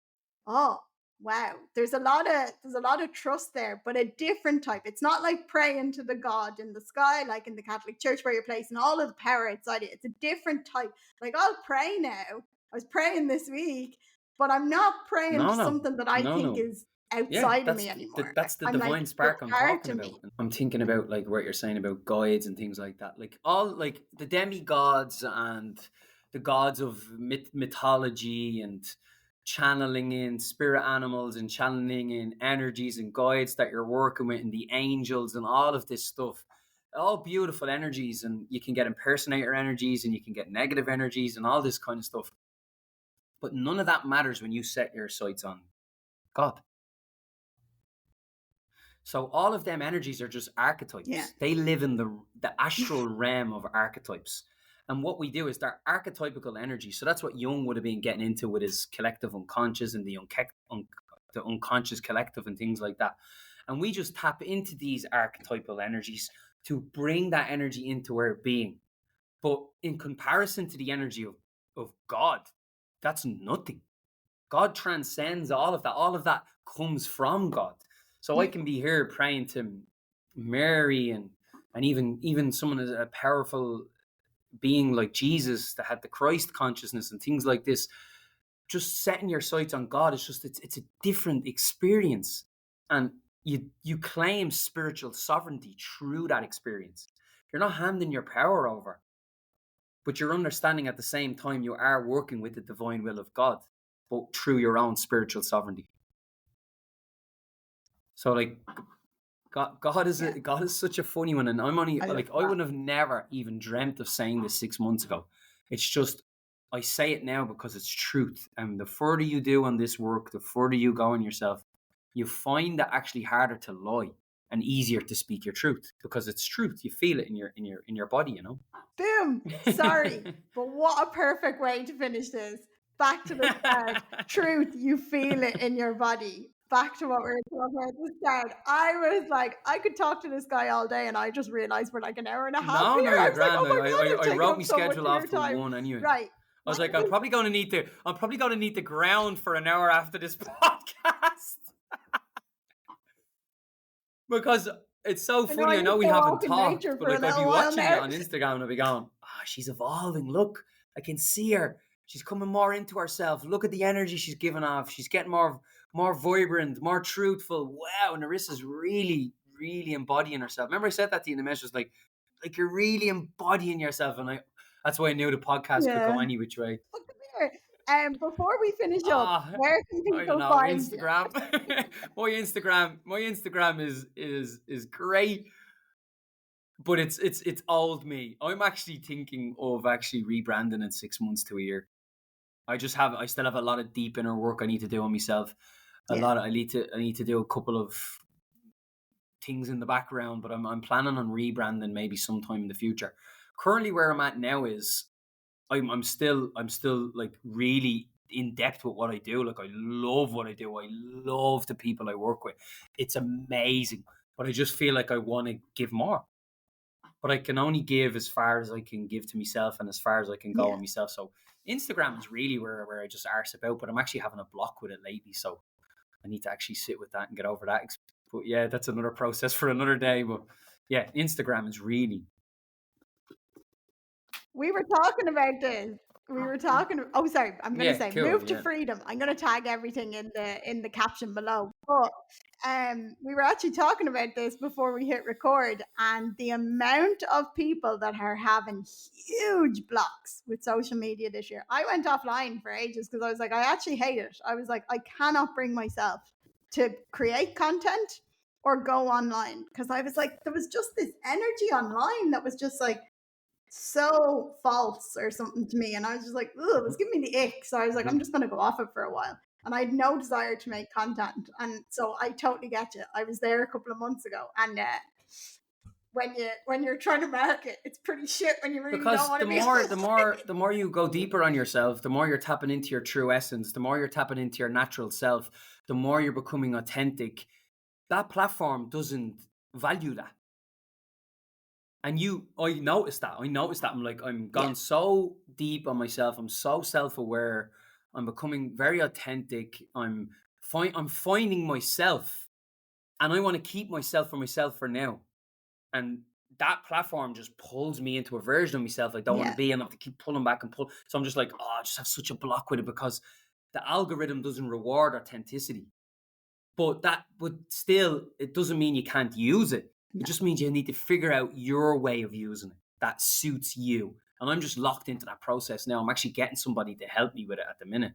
[SPEAKER 1] oh, wow. There's a lot of trust there, but a different type. It's not like praying to the God in the sky, like in the Catholic Church, where you're placing all of the power outside it. It's a different type. Like, I'll pray now. I was praying this week, but I'm not praying to something that I think is outside of me anymore.
[SPEAKER 2] That's the divine spark I'm talking about. I'm thinking about like what you're saying about guides and things like that. Like all like the demigods and the gods of mythology and channeling in spirit animals and channeling in energies and guides that you're working with and the angels and all of this stuff. All beautiful energies, and you can get impersonator energies and you can get negative energies and all this kind of stuff. But none of that matters when you set your sights on God. So all of them energies are just archetypes.
[SPEAKER 1] Yeah.
[SPEAKER 2] They live in the astral realm of archetypes. And what we do is they're archetypical energies. So that's what Jung would have been getting into with his collective unconscious and the unconscious collective and things like that. And we just tap into these archetypal energies to bring that energy into our being. But in comparison to the energy of God, that's nothing. God transcends all of that. All of that comes from God. So I can be here praying to Mary and even someone as a powerful being like Jesus that had the Christ consciousness and things like this. Just setting your sights on God is just it's a different experience, and you claim spiritual sovereignty through that experience. You're not handing your power over, but you're understanding at the same time you are working with the divine will of God, but through your own spiritual sovereignty. So like God is such a funny one, and I'm only I would have never even dreamt of saying this 6 months ago. It's just I say it now because it's truth, and the further you do on this work, the further you go in yourself, you find that actually harder to lie and easier to speak your truth because it's truth. You feel it in your body, you know.
[SPEAKER 1] Boom. Sorry, but what a perfect way to finish this. Back to the start. Truth, you feel it in your body. Back to what we were talking about at the start. I was like, I could talk to this guy all day, and I just realized we're like an hour and a half here.
[SPEAKER 2] No, you're grand.
[SPEAKER 1] Like,
[SPEAKER 2] I wrote my schedule off for one anyway.
[SPEAKER 1] Right.
[SPEAKER 2] I was like, I'm probably going to need the ground for an hour after this podcast. Because it's so funny. I know we haven't talked, but like I'd be watching it on Instagram and I'd be going, she's evolving. Look, I can see her. She's coming more into herself. Look at the energy she's giving off. She's getting more vibrant, more truthful. Wow, Narissa's really, really embodying herself. Remember I said that to you in the message, like you're really embodying yourself, and that's why I knew the podcast could go any which way.
[SPEAKER 1] Look here. Before we finish up, where can people find
[SPEAKER 2] Instagram? My Instagram is great, but it's old me. I'm actually thinking of rebranding in 6 months to a year. I still have a lot of deep inner work I need to do on myself. I need to do a couple of things in the background, but I'm planning on rebranding maybe sometime in the future. Currently, where I'm at now is I'm still like really in depth with what I do. Like I love what I do. I love the people I work with. It's amazing, but I just feel like I want to give more. But I can only give as far as I can give to myself and as far as I can go on myself. So Instagram is really where I just arse about, but I'm actually having a block with it lately. So I need to actually sit with that and get over that. But yeah, that's another process for another day. But yeah, Instagram is really.
[SPEAKER 1] We were talking about this. Oh, sorry. I'm going to say move to freedom. I'm going to tag everything in the caption below. But we were actually talking about this before we hit record, and the amount of people that are having huge blocks with social media this year. I went offline for ages because I was like, I actually hate it. I was like, I cannot bring myself to create content or go online because I was like, there was just this energy online that was just like so false or something to me, and I was just like, ugh, it was giving me the ick. So I was like, I'm just going to go off it for a while, and I had no desire to make content. And so I totally get you. I was there a couple of months ago, and when you're trying to market, it's pretty shit when you really don't want to be.
[SPEAKER 2] Because the more you go deeper on yourself, the more you're tapping into your true essence, the more you're tapping into your natural self, the more you're becoming authentic. that platform doesn't value that. And I noticed that. I'm like, I'm gone so deep on myself. I'm so self-aware. I'm becoming very authentic. I'm finding myself, and I want to keep myself for now. And that platform just pulls me into a version of myself I don't want to be, and I have to keep pulling back and pull. So I'm just like, I just have such a block with it because the algorithm doesn't reward authenticity. But still, it doesn't mean you can't use it. It just means you need to figure out your way of using it that suits you. And I'm just locked into that process now. I'm actually getting somebody to help me with it at the minute.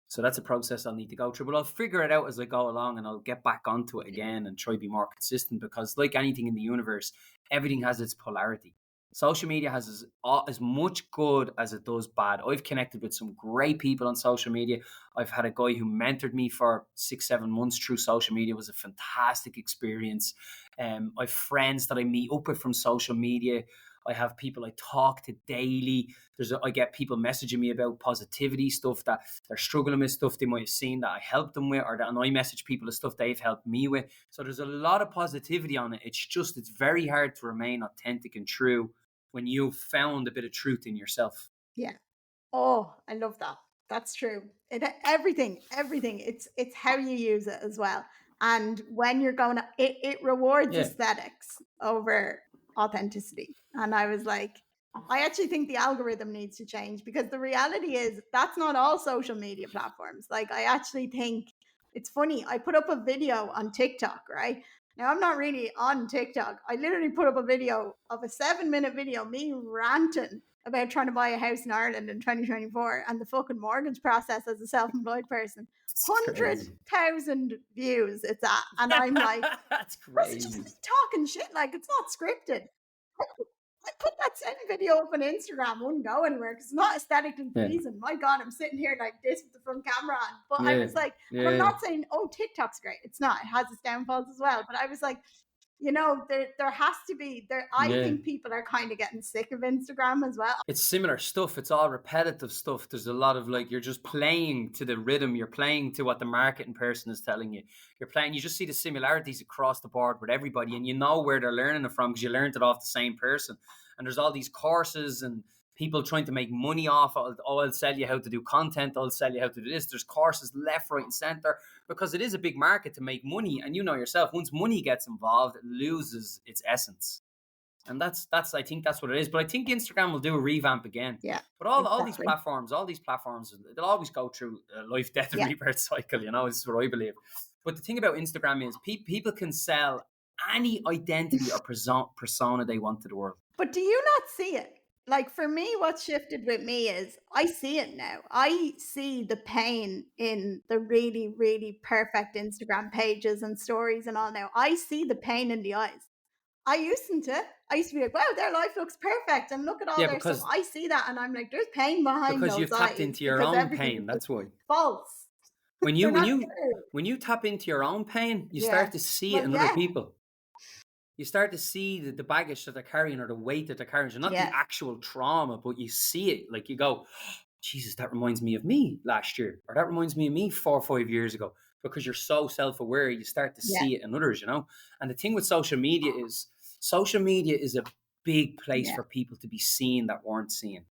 [SPEAKER 2] So that's a process I'll need to go through. But I'll figure it out as I go along, and I'll get back onto it again and try to be more consistent, because like anything in the universe, everything has its polarity. Social media has as much good as it does bad. I've connected with some great people on social media. I've had a guy who mentored me for 6-7 months through social media. It was a fantastic experience. I've friends that I meet up with from social media. I have people I talk to daily. I get people messaging me about positivity stuff that they're struggling with, stuff they might have seen that I helped them with, and I message people the stuff they've helped me with. So there's a lot of positivity on it. It's very hard to remain authentic and true when you've found a bit of truth in yourself.
[SPEAKER 1] Yeah. Oh, I love that. That's true. Everything. It's how you use it as well. And when you're going, it rewards aesthetics over authenticity. And I was like, I actually think the algorithm needs to change, because the reality is that's not all social media platforms. Like, I actually think it's funny. I put up a video on TikTok, right? Now, I'm not really on TikTok. I literally put up a video of a 7-minute video, me ranting about trying to buy a house in Ireland in 2024 and the fucking mortgage process as a self-employed person. 100,000 views it's at. And I'm like,
[SPEAKER 2] that's crazy.
[SPEAKER 1] Just talking shit. Like, it's not scripted. I put that same video up on Instagram, wouldn't go anywhere because it's not aesthetically pleasing. My God, I'm sitting here like this with the front camera on. But I was like, and I'm not saying, oh, TikTok's great. It's not. It has its downfalls as well. But I was like, there has to be there. I think people are kind of getting sick of Instagram as well.
[SPEAKER 2] It's similar stuff. It's all repetitive stuff. There's a lot of like, you're just playing to the rhythm. You're playing to what the marketing person is telling you. You just see the similarities across the board with everybody, and you know where they're learning it from because you learned it off the same person. And there's all these courses and people trying to make money off. I'll sell you how to do content. I'll sell you how to do this. There's courses left, right, and center, because it is a big market to make money. And you know yourself, once money gets involved, it loses its essence. And that's I think that's what it is. But I think Instagram will do a revamp again.
[SPEAKER 1] Yeah.
[SPEAKER 2] But all these platforms, they'll always go through a life, death, and rebirth cycle. This is what I believe. But the thing about Instagram is people can sell any identity or persona they want to the world.
[SPEAKER 1] But do you not see it? Like, for me, what shifted with me is I see it now. I see the pain in the really, really perfect Instagram pages and stories and all now. I see the pain in the eyes. I used to be like, wow, their life looks perfect, and look at all their stuff. I see that, and I'm like, there's pain behind those eyes.
[SPEAKER 2] Because you've tapped into your own pain. That's why.
[SPEAKER 1] False.
[SPEAKER 2] When you tap into your own pain, you start to see it in other people. You start to see the baggage that they're carrying or the weight that they're carrying. So not the actual trauma, but you see it. Like, you go, oh, Jesus, that reminds me of me last year, or that reminds me of me 4 or 5 years ago. Because you're so self-aware, you start to see it in others, And the thing with social media is a big place for people to be seen that weren't seen.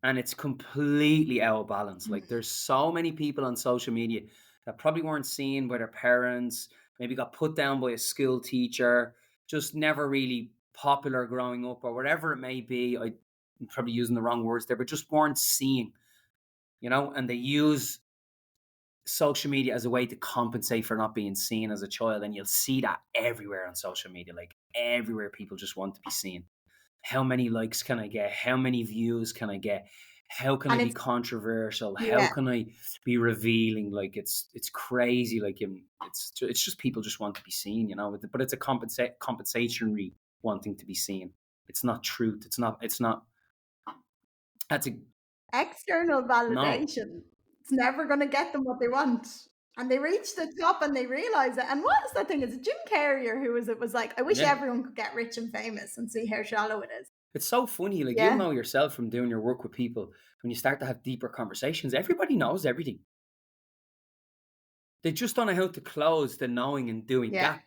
[SPEAKER 2] And it's completely out of balance. Like, there's so many people on social media that probably weren't seen by their parents, maybe got put down by a school teacher, just never really popular growing up, or whatever it may be. I'm probably using the wrong words there, but just weren't seen, and they use social media as a way to compensate for not being seen as a child. And you'll see that everywhere on social media. Like, everywhere people just want to be seen. How many likes can I get? How many views can I get? How can I be controversial? How can I be revealing? Like, it's crazy. Like, it's just people just want to be seen, but it's a compensatory wanting to be seen. It's not truth. It's not, that's a external
[SPEAKER 1] validation. No. It's never going to get them what they want. And they reach the top and they realize it. And what is that thing? Is it Jim Carrey who was like, I wish everyone could get rich and famous and see how shallow it is.
[SPEAKER 2] It's so funny. Like, you'll know yourself from doing your work with people, when you start to have deeper conversations, everybody knows everything. They just don't know how to close the knowing and doing gap.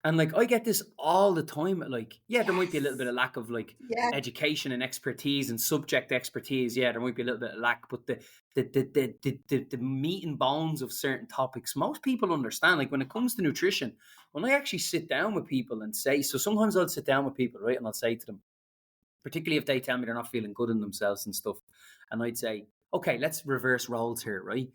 [SPEAKER 2] And like, I get this all the time. Like, there might be a little bit of lack of like education and expertise and subject expertise. Yeah, there might be a little bit of lack, but the meat and bones of certain topics, most people understand. Like when it comes to nutrition, when I actually sit down with people and say, so sometimes I'll sit down with people, right? And I'll say to them, particularly if they tell me they're not feeling good in themselves and stuff. And I'd say, okay, let's reverse roles here, right?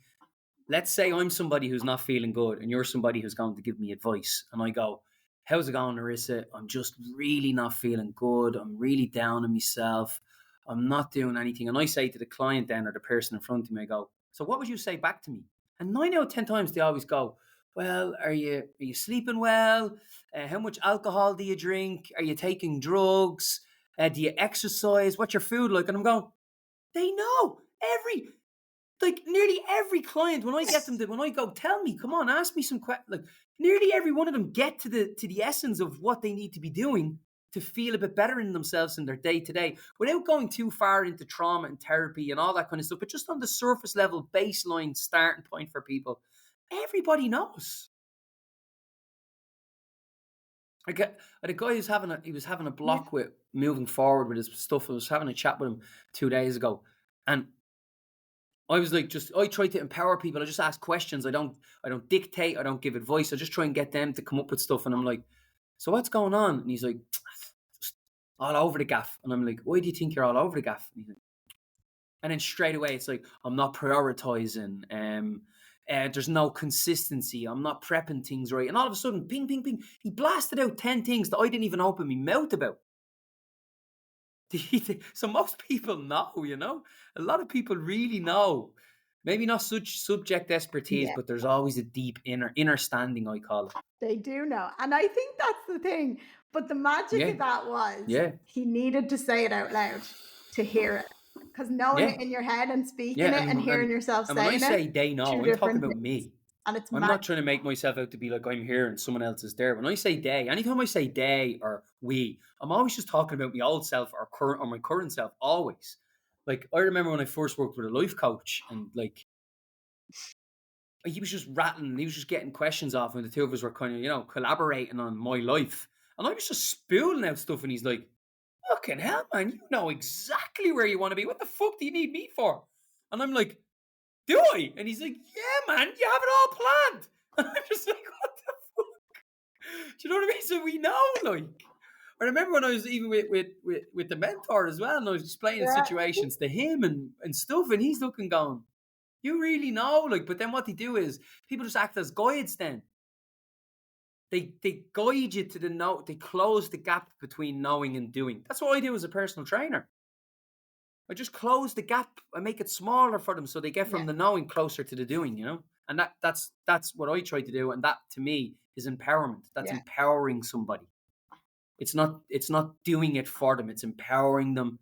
[SPEAKER 2] Let's say I'm somebody who's not feeling good and you're somebody who's going to give me advice. And I go, how's it going, Narissa? I'm just really not feeling good. I'm really down on myself. I'm not doing anything. And I say to the client then, or the person in front of me, I go, so what would you say back to me? And 9 out of 10 times they always go, well, are you sleeping well? How much alcohol do you drink? Are you taking drugs? Do you exercise? What's your food like? And I'm going, they know nearly every client, when I get them when I go, tell me, come on, ask me some questions. Like nearly every one of them get to the essence of what they need to be doing to feel a bit better in themselves in their day to day, without going too far into trauma and therapy and all that kind of stuff. But just on the surface level, baseline starting point for people, everybody knows. I had a guy who's having a block with moving forward with his stuff. I was having a chat with him 2 days ago, and I was like, I try to empower people. I just ask questions. I don't dictate. I don't give advice. I just try and get them to come up with stuff. And I'm like, so what's going on? And he's like, just all over the gaff. And I'm like, why do you think you're all over the gaff? And then straight away, it's like, I'm not prioritizing. There's no consistency. I'm not prepping things right. And all of a sudden, ping, ping, ping, he blasted out 10 things that I didn't even open my mouth about. So most people know, a lot of people really know. Maybe not such subject expertise, but there's always a deep inner standing, I call it.
[SPEAKER 1] They do know. And I think that's the thing. But the magic of that was he needed to say it out loud to hear it. Because knowing it in your head and speaking it and hearing yourself saying it.
[SPEAKER 2] And when I say they know, I'm talking about me. And I'm not trying to make myself out to be like I'm here and someone else is there. When I say they, anytime I say they or we, I'm always just talking about my old self or my current self, always. Like, I remember when I first worked with a life coach and like, he was just rattling, he was just getting questions off and the two of us were kind of, collaborating on my life. And I was just spooling out stuff and he's like, fucking hell, man, you know exactly where you want to be. What the fuck do you need me for? And I'm like, do I? And he's like, yeah, man, you have it all planned. And I'm just like, what the fuck? Do you know what I mean? So we know, like. I remember when I was even with the mentor as well, and I was explaining situations to him and stuff, and he's looking going, you really know, like. But then what they do is people just act as guides. Then they guide you to the know. They close the gap between knowing and doing. That's what I do as a personal trainer. I just close the gap. I make it smaller for them so they get from the knowing closer to the doing, And that's what I try to do. And that to me is empowerment. That's empowering somebody. It's not doing it for them. It's empowering them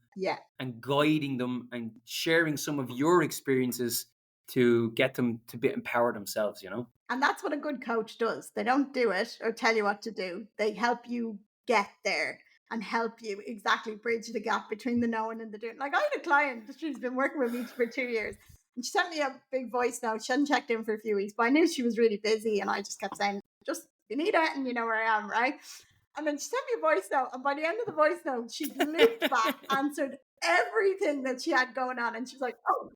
[SPEAKER 2] and guiding them and sharing some of your experiences to get them to empower themselves,
[SPEAKER 1] And that's what a good coach does. They don't do it or tell you what to do. They help you get there and help you exactly bridge the gap between the knowing and the doing. Like I had a client, she's been working with me for 2 years. And she sent me a big voice note. She hadn't checked in for a few weeks, but I knew she was really busy. And I just kept saying, just, you need it and you know where I am, right? And then she sent me a voice note. And by the end of the voice note, she looped back, answered everything that she had going on. And she was like, oh,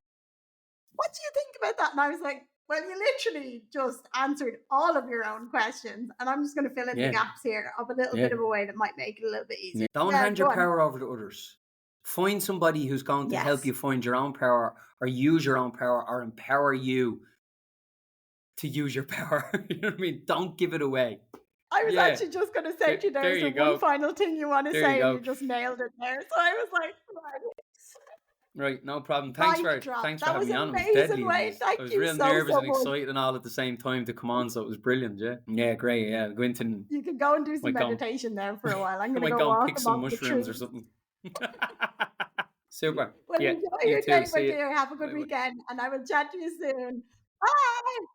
[SPEAKER 1] what do you think about that? And I was like, well, you literally just answered all of your own questions. And I'm just going to fill in the gaps here of a little bit of a way that might make it a little bit easier.
[SPEAKER 2] Don't hand your power over to others. Find somebody who's going to help you find your own power or use your own power or empower you to use your power. You know what I mean? Don't give it away.
[SPEAKER 1] I was actually just going to say to you, there's one final thing you want to say, and you just nailed it there. So I was like,
[SPEAKER 2] right, no problem. Thanks for having me on. It was deadly. I was real nervous and excited and all at the same time to come on, so it was brilliant. Yeah, great. Yeah, go into.
[SPEAKER 1] You can go and do some meditation there for a while. I'm going to go
[SPEAKER 2] and pick some mushrooms or something. Super.
[SPEAKER 1] Well, enjoy your day, my dear. Have a good weekend, and I will chat to you soon. Bye.